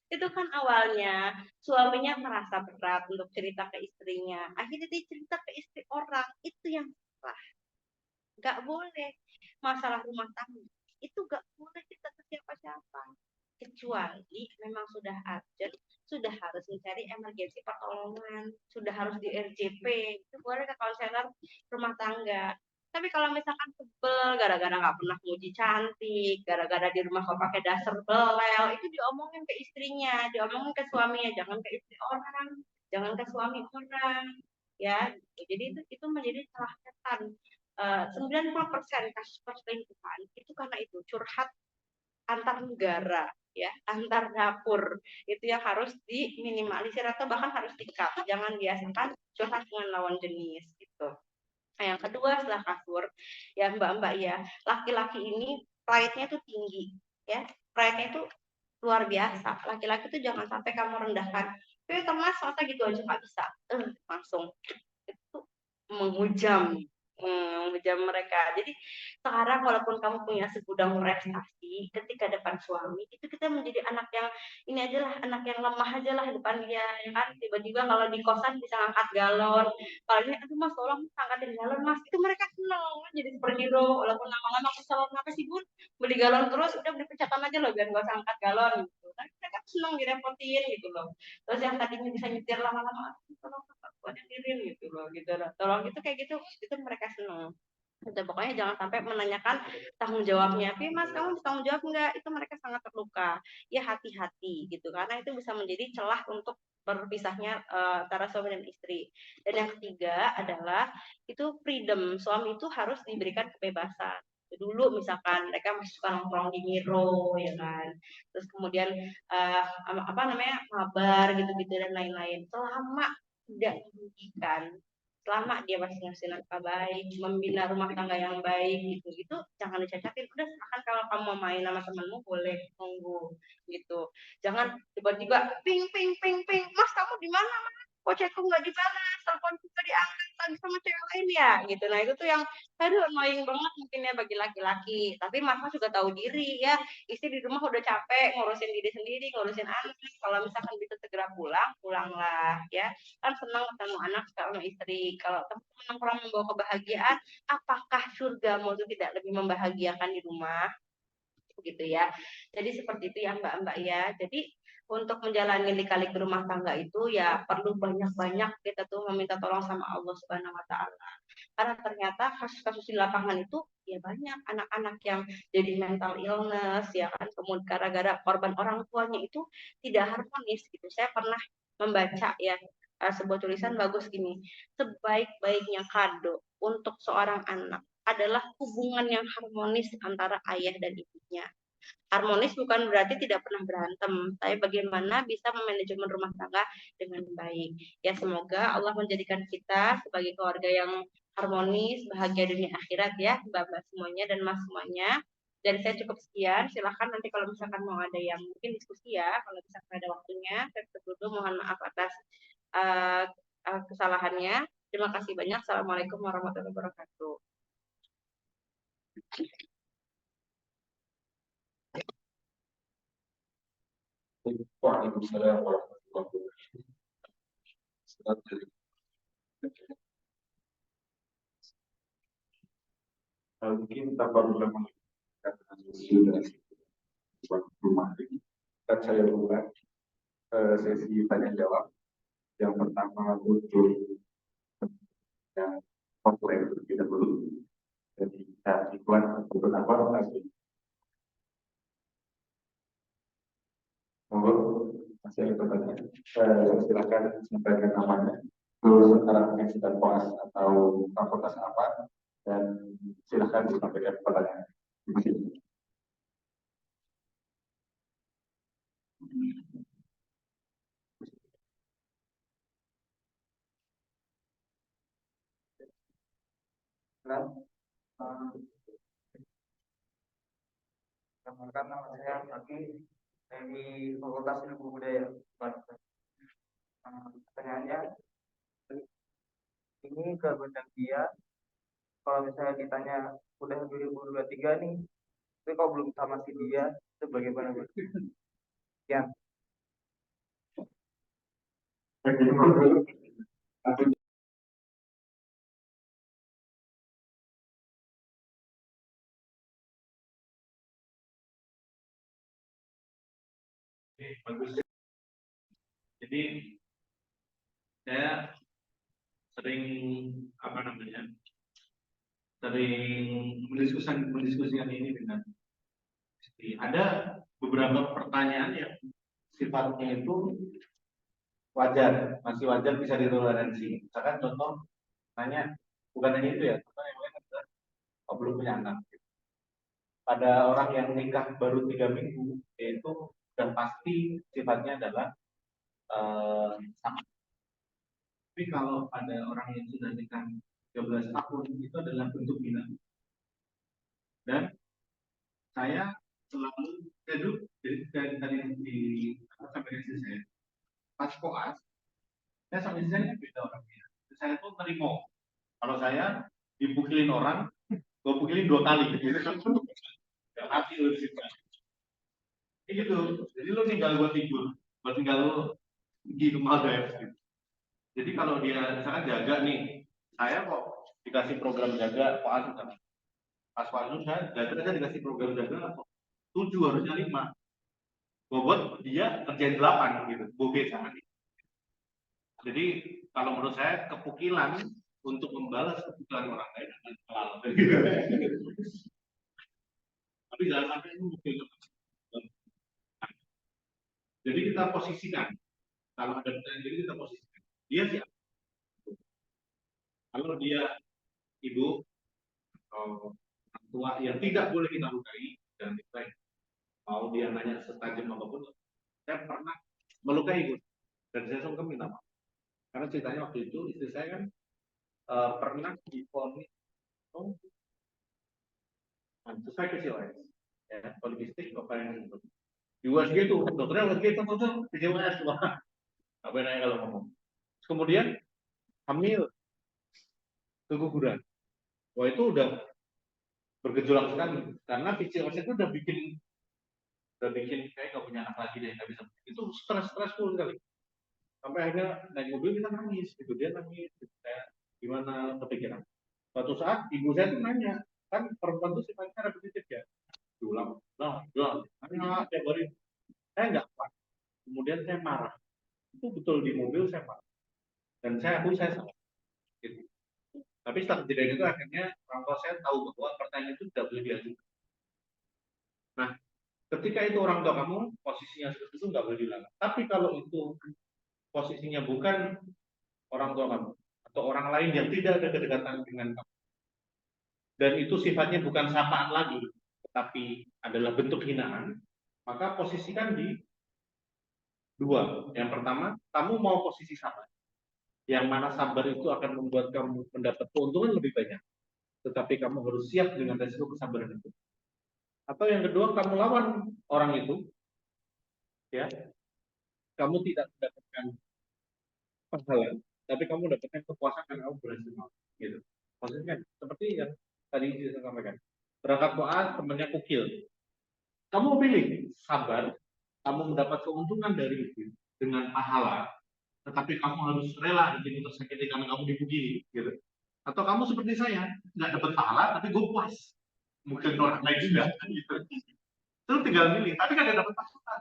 Itu kan awalnya suaminya merasa berat untuk cerita ke istrinya. Akhirnya dia cerita ke istri orang. Itu yang salah. Nggak boleh. Masalah rumah tangga. Itu nggak boleh kita ke siapa-siapa. Kecuali memang sudah urgent, sudah harus mencari emergensi pertolongan, sudah harus di RJP. Itu boleh ke konselor rumah tangga. Tapi kalau misalkan sebel gara-gara nggak pernah muji cantik, gara-gara di rumah kok pakai dasar belel, itu diomongin ke istrinya, diomongin ke suaminya, jangan ke istri orang, jangan ke suami orang, ya. Jadi itu menjadi salah setan. 90% kasus perselingkuhan itu karena itu curhat antar negara, ya, antar dapur itu yang harus diminimalisir atau bahkan harus di-cut. Jangan biasakan curhat dengan lawan jenis gitu. Nah, yang kedua setelah kasur, ya Mbak-Mbak ya, laki-laki ini pride-nya tuh tinggi, ya, pride-nya itu luar biasa. Laki-laki tuh jangan sampai kamu rendahkan. Mas, masa gitu aja nggak bisa? Langsung itu menghujam mereka. Jadi sekarang walaupun kamu punya segudang prestasi, ketika depan suami itu kita menjadi anak yang ini aja lah, anak yang lemah aja lah depan dia, ya kan? Tiba-tiba kalau di kosan bisa angkat galon, kalau ini aduh Mas tolong angkatin galon Mas, itu mereka seneng jadi superhero. Walaupun lama-lama kesel kenapa sih Bun beli galon terus, udah beli pencatan aja loh biar nggak usah angkat galon gitu. Tapi mereka seneng direpotin gitu loh. Terus yang tadinya bisa nyetir lama-lama, tolong buat nyetirin gitu loh, gitu loh. Tolong itu kayak gitu, itu mereka seneng. Gitu, pokoknya jangan sampai menanyakan tanggung jawabnya. Tapi Mas, kamu tanggung jawab nggak? Itu mereka sangat terluka. Ya hati-hati gitu, karena itu bisa menjadi celah untuk berpisahnya antara suami dan istri. Dan yang ketiga adalah itu freedom. Suami itu harus diberikan kebebasan. dulu misalkan mereka masih suka nongkrong di Miro ya kan, terus kemudian apa namanya mabar gitu-gitu dan lain-lain, selama tidak merugikan, selama dia masih ngasih nafkah baik, membina rumah tangga yang baik gitu, itu jangan dicacakin. Udah silahkan, kalau kamu mau main sama temenmu boleh, tunggu gitu. Jangan tiba-tiba ping ping ping ping, mas kamu di mana mas? Kok chatku nggak dibalas, teleponku nggak diangkat lagi sama cewek lain ya gitu. Nah itu tuh yang aduh annoying banget mungkin ya bagi laki-laki. Tapi mas juga tahu diri ya, istri di rumah udah capek ngurusin diri sendiri, ngurusin anak. Kalau misalkan bisa segera pulang, pulanglah ya. Kan senang ketemu anak sama istri. Kalau teman-teman nongkrong membawa kebahagiaan, apakah surgamu itu tidak lebih membahagiakan di rumah? Gitu ya. Jadi seperti itu ya Mbak-mbak ya. Jadi untuk menjalani lika-liku rumah tangga itu ya perlu banyak-banyak kita tuh meminta tolong sama Allah Subhanahu wa taala. Karena ternyata kasus-kasus di lapangan itu ya banyak anak-anak yang jadi mental illness ya kan, kemudian gara-gara korban orang tuanya itu tidak harmonis gitu. Saya pernah membaca ya sebuah tulisan bagus gini, sebaik-baiknya kado untuk seorang anak adalah hubungan yang harmonis antara ayah dan ibunya. Harmonis bukan berarti tidak pernah berantem, tapi bagaimana bisa memanajemen rumah tangga dengan baik. Ya semoga Allah menjadikan kita sebagai keluarga yang harmonis, bahagia dunia akhirat ya, Mbak-mbak semuanya dan Mas semuanya. Dari saya cukup sekian, silahkan nanti kalau misalkan mau ada yang mungkin diskusi ya, kalau misalkan ada waktunya. Saya tutup dulu, mohon maaf atas kesalahannya. Terima kasih banyak. Assalamualaikum warahmatullahi wabarakatuh. Waalaikumsalam warahmatullahi wabarakatuh. Mungkin tanpa berlama karena sudah rumah ini, dan saya buka sesi tanya jawab. Yang pertama untuk yang komplain terlebih dahulu. Jadi kita iklan beberapa lagi. Monggo, masih ada pertanyaan. Silakan sampaikan namanya, terus arah menyaksikan koas atau fakultas apa, dan silakan disampaikan pertanyaan. Terima kasih. Perkenalkan, nama saya Aki dari Fakultas Ilmu Budaya. Pertanyaannya, ini ke Bundang Dia, kalau misalnya ditanya udah 2023 nih, tapi kok belum sama si dia, itu bagaimana? Ya. Bagus. Jadi saya sering sering mendiskusikan ini dengan istri. Ada beberapa pertanyaan yang sifatnya itu wajar, masih wajar, bisa ditoleransi. Misalkan contoh tanya, bukan hanya itu ya, contoh yang lain adalah belum punya anak. Pada orang yang nikah baru 3 minggu, yaitu dan pasti sifatnya adalah sama. Tapi kalau ada orang yang sudah nikah 13 tahun, itu adalah bentuk hina. Dan saya selalu jadi tadi di sampai istri saya, pas koas, saya sama istri saya beda orangnya. Saya tuh terima kalau saya dipukilin orang, gue pukilin 2 kali gitu. Gak hati lu di situ. Gitu. Jadi lu tinggal gue tidur, gue tinggal lu pergi ke Maldives gitu. Jadi kalau dia misalkan jaga nih, saya kok dikasih program jaga koas misalkan. Pas waktu saya jaga dikasih program jaga 7 harusnya 5. Bobot dia kerjain 8 gitu, bobe jangan. Jadi kalau menurut saya kepukilan untuk membalas kepukilan orang lain adalah halal. Tapi jangan sampai itu mungkin. Jadi kita posisikan, kalau ada pertanyaan jadi kita posisikan. Dia siapa? Kalau dia ibu atau orang tua yang tidak tidak boleh kita lukai dan lain. Mau dia nanya setajam apapun, saya pernah melukai Gus dan saya sungkem minta maaf. Karena ceritanya waktu itu istri saya kan pernah divonis sesuai PCOS, ya, polikistik ovarian syndrome. Di USG itu dokternya USG itu PCOS, wah, apa nanya kalau ngomong. Kemudian hamil, keguguran, wah itu udah bergejolak sekali karena PCOS itu udah bikin kayak nggak punya anak lagi deh, nggak bisa. Itu stressful sekali. Sampai akhirnya naik mobil kita nangis, gitu dia nangis, gitu. Saya gimana kepikiran. Suatu saat ibu saya tuh nanya, kan perempuan tuh sifatnya repetitif ya, diulang, nanya tiap hari. Saya nggak kuat. Kemudian saya marah. Itu betul di mobil saya marah. Dan saya akui saya salah. Gitu. Tapi setelah kejadian itu akhirnya orang tua saya tahu bahwa pertanyaan itu tidak boleh diajukan. Nah, ketika itu orang tua kamu posisinya seperti itu nggak boleh diulang. Tapi kalau itu posisinya bukan orang tua kamu atau orang lain yang tidak ada kedekatan dengan kamu, dan itu sifatnya bukan sapaan lagi, tetapi adalah bentuk hinaan, maka posisikan di dua. Yang pertama, kamu mau posisi sabar. Yang mana sabar itu akan membuat kamu mendapat keuntungan lebih banyak. Tetapi kamu harus siap dengan resiko kesabaran itu. Atau yang kedua, kamu lawan orang itu, ya, kamu tidak mendapatkan pahala, tapi kamu mendapatkan kepuasan karena kamu berhasil. Gitu. Maksudnya seperti yang tadi saya sampaikan. Berangkat doa, temannya kukil. Kamu pilih sabar, kamu mendapat keuntungan dari itu dengan pahala, tetapi kamu harus rela jadi tersakiti karena kamu dipukuli, gitu. Atau kamu seperti saya, nggak dapat pahala, tapi gue puas. Mungkin orang lain juga, gitu. Itu tinggal pilih, tapi nggak dapat pasukan.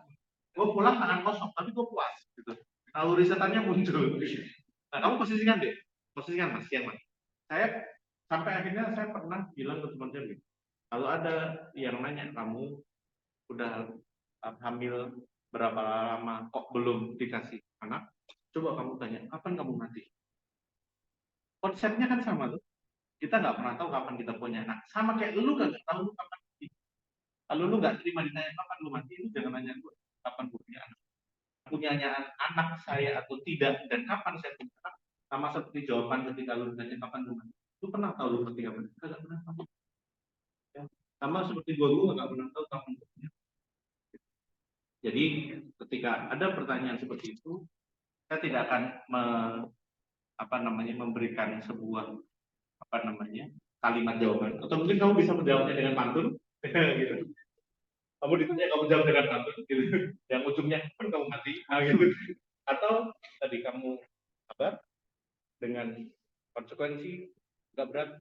Gue pulang tangan kosong, tapi gue puas, gitu. Kalau risetannya muncul. Nah, kamu posisikan deh, posisikan mas, yang mas. Saya sampai akhirnya saya pernah bilang ke teman saya, kalau ada yang nanya kamu udah hamil berapa lama kok belum dikasih anak, coba kamu tanya kapan kamu mati. Konsepnya kan sama tuh, kita nggak pernah tahu kapan kita punya anak, sama kayak lu nggak tahu lu kapan mati. Kalau lu nggak terima ditanya kapan lu mati, lu jangan nanya gue kapan gue punya anak saya atau tidak dan kapan saya punya anak, sama seperti jawaban ketika lu ditanya kapan lu mati. Lu pernah tahu lu mati kapan? Nggak pernah tahu. Ya. Sama seperti gue nggak pernah tahu kapan gue punya. Jadi ketika ada pertanyaan seperti itu, saya tidak akan memberikan sebuah kalimat jawaban. Atau mungkin kamu bisa menjawabnya dengan pantun, gitu. Kamu ditanya kamu jawab dengan pantun, gitu. Yang ujungnya kan kamu mati, gitu. Atau tadi kamu sabar dengan konsekuensi nggak berat,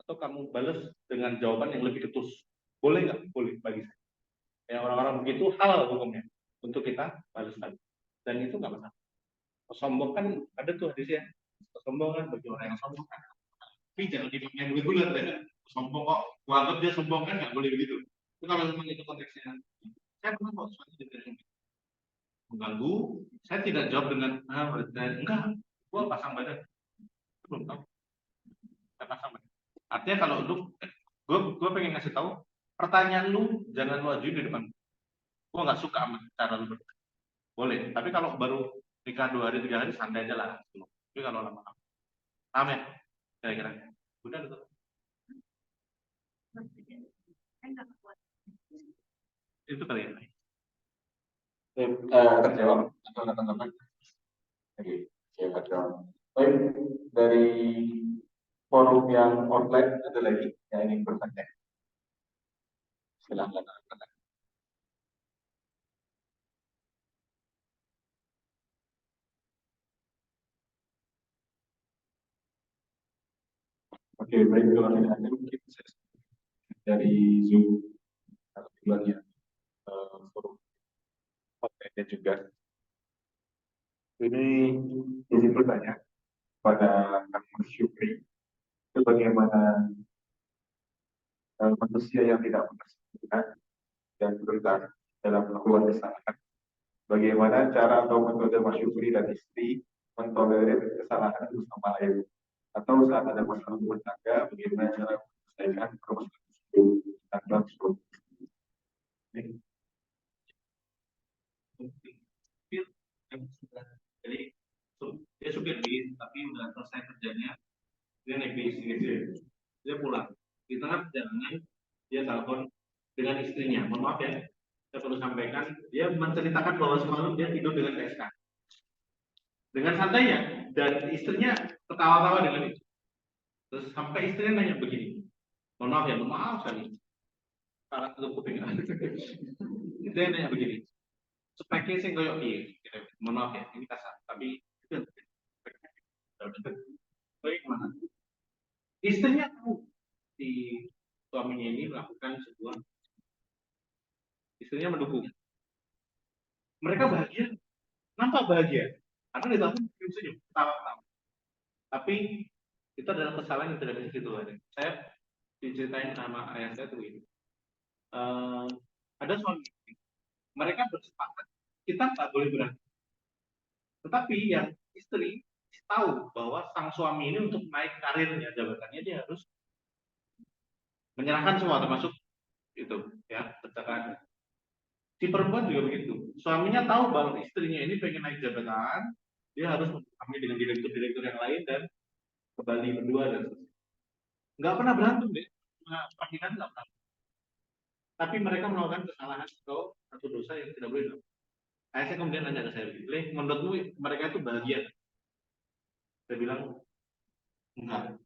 atau kamu balas dengan jawaban yang lebih ketus. Boleh nggak? Boleh bagi saya. Ya orang-orang begitu halal hukumnya untuk kita balas tadi. Dan itu nggak masalah. Sombong kan ada tuh hadisnya. Sombong kan bagi orang yang sombong kan. Tapi jangan dipakai bulat-bulat ya. Sombong kok, anggap dia sombong kan nggak boleh begitu. Itu kalau memang itu konteksnya. Saya pernah kok suatu dengan mengganggu. Saya tidak jawab dengan enggak, gua pasang badan. Belum tahu. Saya pasang badan. Artinya kalau lu, gue pengen ngasih tahu, pertanyaan lu jangan lu ajuin di depan. Gue nggak suka sama cara lu bertanya. Boleh, tapi kalau baru nikah 2 hari 3 hari santai aja lah. Tapi kalau lama-lama, paham ya? Kira-kira. Udah gitu. Itu kali ya. Terjawab atau teman-teman? Oke, siap terjawab. Baik, dari forum yang online ada lagi yang ingin bertanya? Silakan. Oke, baik, kalau tidak ada mungkin saya dari Zoom atau ya forum online juga. Ini izin bertanya pada Kang Syukri, itu bagaimana manusia yang tidak pernah sempurna dan berulang dalam melakukan kesalahan. Bagaimana cara atau metode Mas Syukri dan istri mentolerir kesalahan bersama lain? Atau saat ada masalah rumah tangga, bagaimana cara menyelesaikan permasalahan tersebut? tanggal 10. Jadi dia supir bis tapi udah selesai kerjanya, dia naik bis gitu, dia pulang di tengah perjalanan dia telepon dengan istrinya. Mohon maaf ya, saya perlu sampaikan, dia menceritakan bahwa semalam dia tidur dengan PSK dengan santainya, dan istrinya ketawa-tawa dengan itu. Terus sampai istrinya nanya begini, mohon maaf ya, mohon maaf sekali, salah satu kuping. Dia nanya begini, speknya sih koyok piye, gitu. Mohon maaf ya, ini kasar, tapi itu bagaimana? Istrinya tahu si suaminya ini melakukan sebuah, istrinya mendukung. Mereka bahagia. Kenapa bahagia? Karena di tahun senyum, ketawa-ketawa. Tapi itu adalah kesalahan yang tidak bisa ditolerir. Saya diceritain sama ayah saya tuh ini. Ada suami istri, mereka bersepakat kita nggak boleh berantem. Tetapi yang istri tahu bahwa sang suami ini untuk naik karirnya, jabatannya, dia harus menyerahkan semua termasuk itu ya, percakapan. Si perempuan juga begitu. Suaminya tahu bahwa istrinya ini pengen naik jabatan, dia harus kami dengan direktur-direktur yang lain dan ke Bali berdua dan seterusnya. Nggak pernah berantem deh, pernikahan nggak pernah. Tapi mereka melakukan kesalahan atau satu dosa yang tidak boleh dilakukan. Saya kemudian nanya ke saya, "Leh, menurutmu mereka itu bahagia?" Saya bilang, enggak.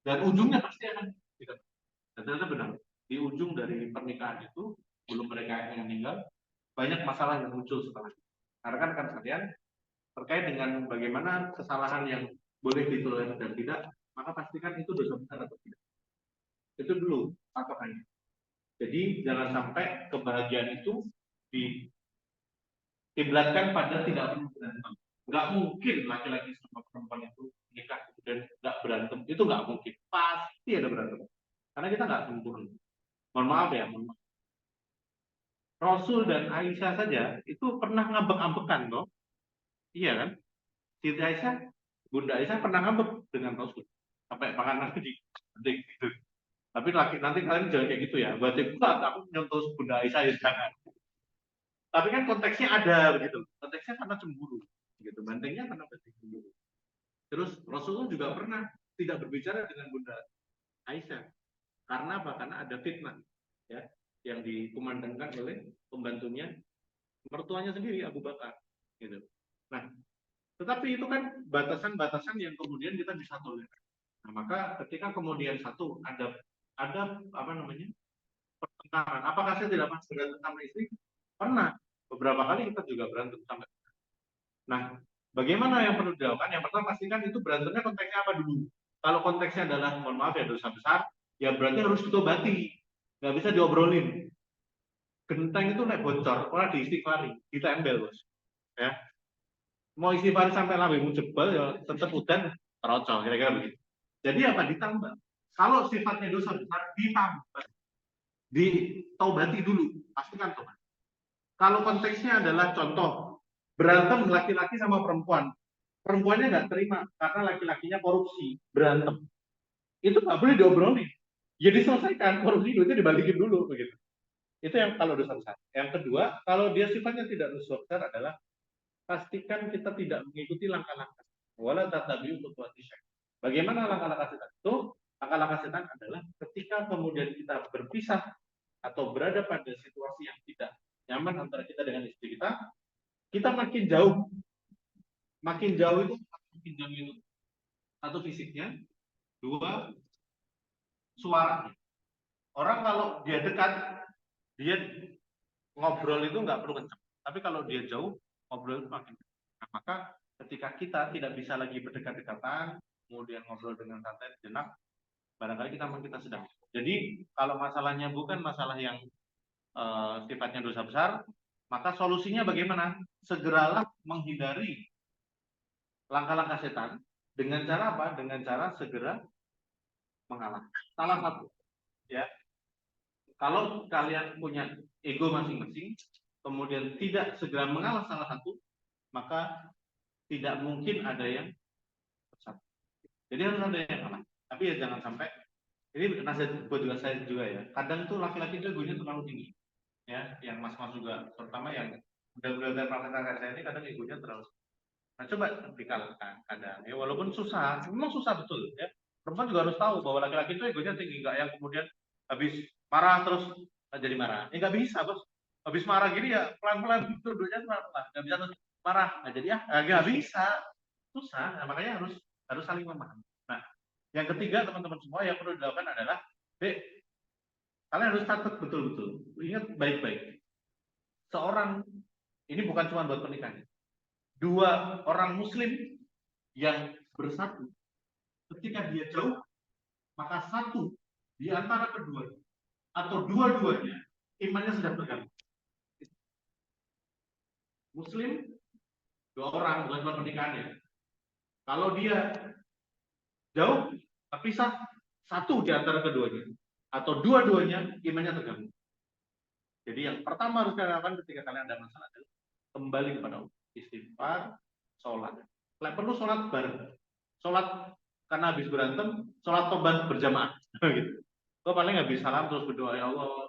Dan ujungnya pasti akan tidak. Dan ternyata benar. Di ujung dari pernikahan itu, belum mereka yang meninggal, banyak masalah yang muncul setelah. Karena kan kalian terkait dengan bagaimana kesalahan yang boleh ditolerir dan tidak, maka pastikan itu dosa besar atau tidak. Itu dulu patokannya. Jadi jangan sampai kebahagiaan itu dikiblatkan pada tidak perlu berantem. Nggak mungkin laki-laki sama perempuan itu menikah dan nggak berantem. Itu nggak mungkin. Pasti ada berantem. Karena kita nggak sempurna. Mohon maaf ya, mohon maaf. Rasul dan Aisyah saja itu pernah ngambek-ambekan loh. Iya kan? Siti Aisyah, Bunda Aisyah pernah ngambek dengan Rasul. Sampai makanan gitu. Tapi nanti kalian jangan kayak gitu ya. Berarti aku nyentuh Bunda Aisyah ya jangan. Tapi kan konteksnya ada begitu. Konteksnya karena cemburu. Gitu. Bantengnya karena cemburu. Terus Rasulullah juga pernah tidak berbicara dengan Bunda Aisyah. Karena apa? Karena ada fitnah. Ya, yang dikumandangkan oleh pembantunya, mertuanya sendiri, Abu Bakar. Gitu. Nah, tetapi itu kan batasan-batasan yang kemudian kita bisa tolerir. Nah, maka ketika kemudian satu ada apa namanya, pertengkaran. Apakah saya tidak pernah berantem sama istri? Pernah. Beberapa kali kita juga berantem sama. Nah, bagaimana yang perlu dilakukan? Yang pertama pastikan itu berantemnya konteksnya apa dulu. Kalau konteksnya adalah, mohon maaf ya, dosa besar, ya berarti harus ditobati. Nggak bisa diobrolin. Genteng itu naik bocor, malah diistighfari, ditempel bos. Ya, mau istighfar sampai lambemu jebol, ya tetap udan terocok, kira-kira begitu. Jadi apa? Ditambah. Kalau sifatnya dosa besar, ditambah. Ditobati dulu, pastikan tobat. Kalau konteksnya adalah contoh, berantem laki-laki sama perempuan. Perempuannya nggak terima karena laki-lakinya korupsi, berantem. Itu nggak boleh diobrolin. Ya diselesaikan, korupsi itu dibalikin dulu begitu. Itu yang kalau dosa besar. Yang kedua, kalau dia sifatnya tidak dosa besar adalah pastikan kita tidak mengikuti langkah-langkah. Wala tatabi'u khutuwati syaitan. Bagaimana langkah-langkah setan itu? Langkah-langkah setan adalah ketika kemudian kita berpisah atau berada pada situasi yang tidak nyaman antara kita dengan istri kita makin jauh. Makin jauh itu satu fisiknya, dua suaranya. Orang kalau dia dekat, dia ngobrol itu nggak perlu kencang. Tapi kalau dia jauh, ngobrol itu makin kencang. Nah, maka ketika kita tidak bisa lagi berdekat-dekatan, kemudian ngobrol dengan santai jenak, barangkali kita sedang. Jadi kalau masalahnya bukan masalah yang sifatnya dosa besar, maka solusinya bagaimana? Segeralah menghindari langkah-langkah setan dengan cara apa? Dengan cara segera mengalah. Salah satu, ya. Kalau kalian punya ego masing-masing, kemudian tidak segera mengalah salah satu, maka tidak mungkin ada yang bersatu. Jadi harus ada yang kalah. Tapi ya jangan sampai Ini nasihat buat juga saya juga ya. Kadang tuh laki-laki itu egonya terlalu tinggi, ya. Yang mas-mas juga, terutama yang udah melakukan saya ini kadang egonya terlalu. Nah, coba dikalahkan kadang. Ya, walaupun susah, memang susah betul, ya. Perempuan juga harus tahu bahwa laki-laki itu egonya tinggi, nggak yang kemudian habis marah terus jadi marah. Ya nggak bisa, bos. Habis marah gini ya pelan-pelan, duduknya pelan-pelan. Nggak bisa terus marah. Nah, jadi ya nggak bisa, susah. Nah, makanya harus saling memahami. Nah, yang ketiga teman-teman semua yang perlu dilakukan adalah, Dek, kalian harus catat betul-betul. Ingat baik-baik. Seorang, ini bukan cuma buat pernikahan. Dua orang muslim yang bersatu, ketika dia jauh, maka satu di antara keduanya atau dua-duanya imannya sudah terganggu. Muslim, dua orang, bukan cuma pernikahannya. Kalau dia jauh, terpisah, satu di antara keduanya atau dua-duanya imannya terganggu. Jadi yang pertama harus kalian lakukan ketika kalian ada masalah adalah kembali kepada Allah, istighfar, sholat. Kalian perlu sholat bareng, sholat karena habis berantem, sholat tobat berjamaah. Gitu. Gue paling habis salam terus berdoa, ya Allah,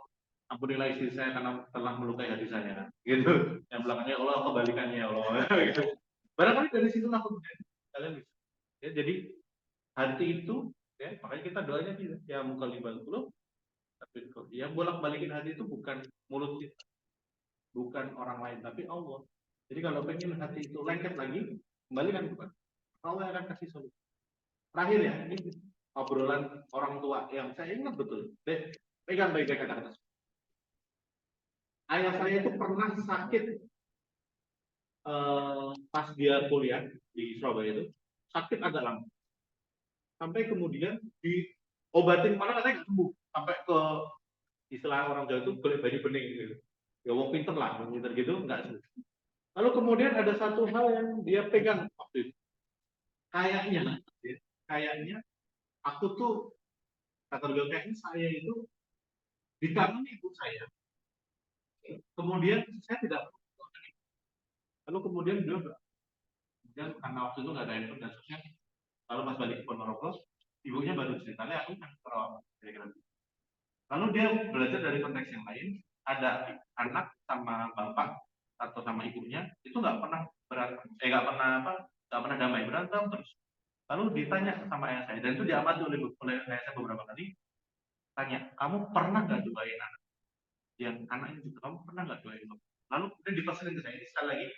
ampunilah istri saya karena telah melukai hati saya. Gitu. Yang belakangnya Allah kebalikannya ya Allah. Gitu. Barangkali dari situ kemudian kalian bisa. Ya, jadi hati itu, ya, makanya kita doanya gitu, ya mukalibal qulub. Tapi yang bolak-balikin hati itu bukan mulut kita, bukan orang lain, tapi Allah. Jadi kalau pengen hati itu lengket lagi, kembalikan kepada Allah, akan kasih solusi. Terakhir ya, ini obrolan orang tua yang saya ingat betul. Deh, pegang baik-baik kata-kata. Ayah saya itu pernah sakit pas dia kuliah di Surabaya itu, sakit agak lama. Sampai kemudian diobatin, malah katanya nggak sembuh. Sampai ke istilah orang Jawa itu kulit bayi bening gitu. Ya wong pinter lah, wong pinter gitu nggak sembuh. Lalu kemudian ada satu hal yang dia pegang waktu itu. Kayaknya aku tuh kata beliau, kayaknya saya itu ditangani ibu saya. Kemudian saya tidak. Lalu kemudian dia kemudian karena waktu itu nggak ada handphone dan sosial. Lalu pas balik ke Ponorogo, ibunya baru ceritanya aku kan perawat. Lalu dia belajar dari konteks yang lain. Ada anak sama bapak atau sama ibunya itu nggak pernah berantem, nggak pernah damai, berantem terus. Lalu ditanya sama ayah saya, dan itu diamati oleh ayah saya beberapa kali. Tanya, kamu pernah nggak doain anak? Yang anaknya juga, kamu pernah nggak doain? Lalu kemudian dipesan ke saya, ini sekali lagi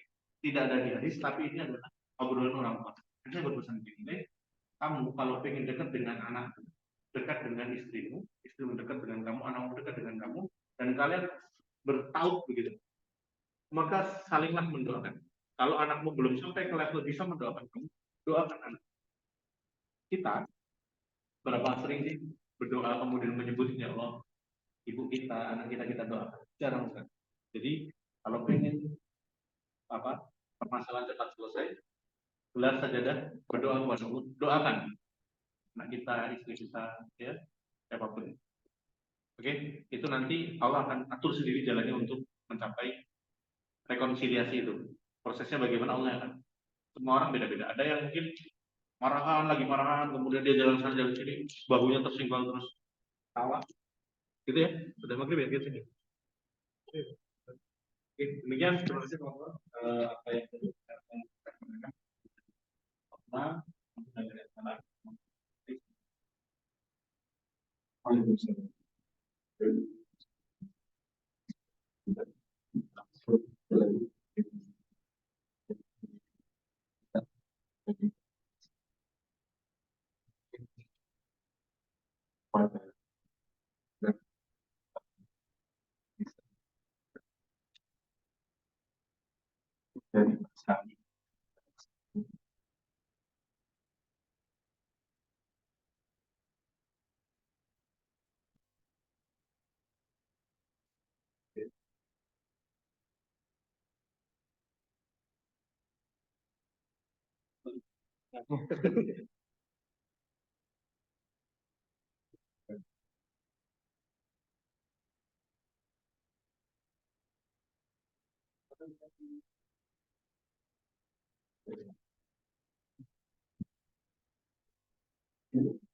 tidak ada di hadis, tapi ini adalah obrolan orang tua. Jadi saya berpesan begini, kamu kalau pengen dekat dengan anak, dekat dengan istrimu dekat dengan kamu, anakmu dekat dengan kamu, dan kalian bertaut begitu, maka salinglah mendoakan. Kalau anakmu belum sampai ke level bisa mendoakan kamu, doakan anak. Kita berapa sering sih berdoa kemudian menyebut ya Allah, ibu kita, anak kita doakan? Jarang sekali. Jadi kalau pengen permasalahan cepat selesai, gelar sajadah, berdoa kepada Allah, doakan anak kita, istri kita, ya, siapapun. Oke, itu nanti Allah akan atur sendiri jalannya untuk mencapai rekonsiliasi itu. Prosesnya bagaimana Allah akan. Semua orang beda-beda. Ada yang mungkin marahan, kemudian dia jalan sana jalan sini, bahunya tersinggung terus tawa. Gitu ya, sudah maghrib ya gitu. Oke, demikian terima kasih teman-teman. Apa yang tadi saya sampaikan. Waalaikumsalam. Dari Sami.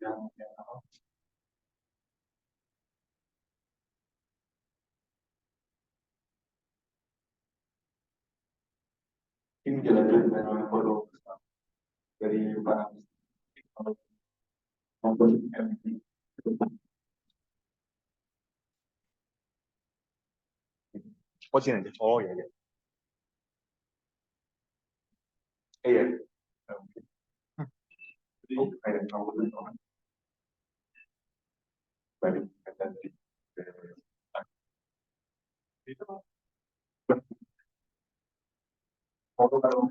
Yang dijalankan dengan foto dari para maupun MT. Oh, sini aja. Oh, iya, iya. Iya. Oke. Jadi, kayak kamu betul. Baik, nanti. Itu foto kalau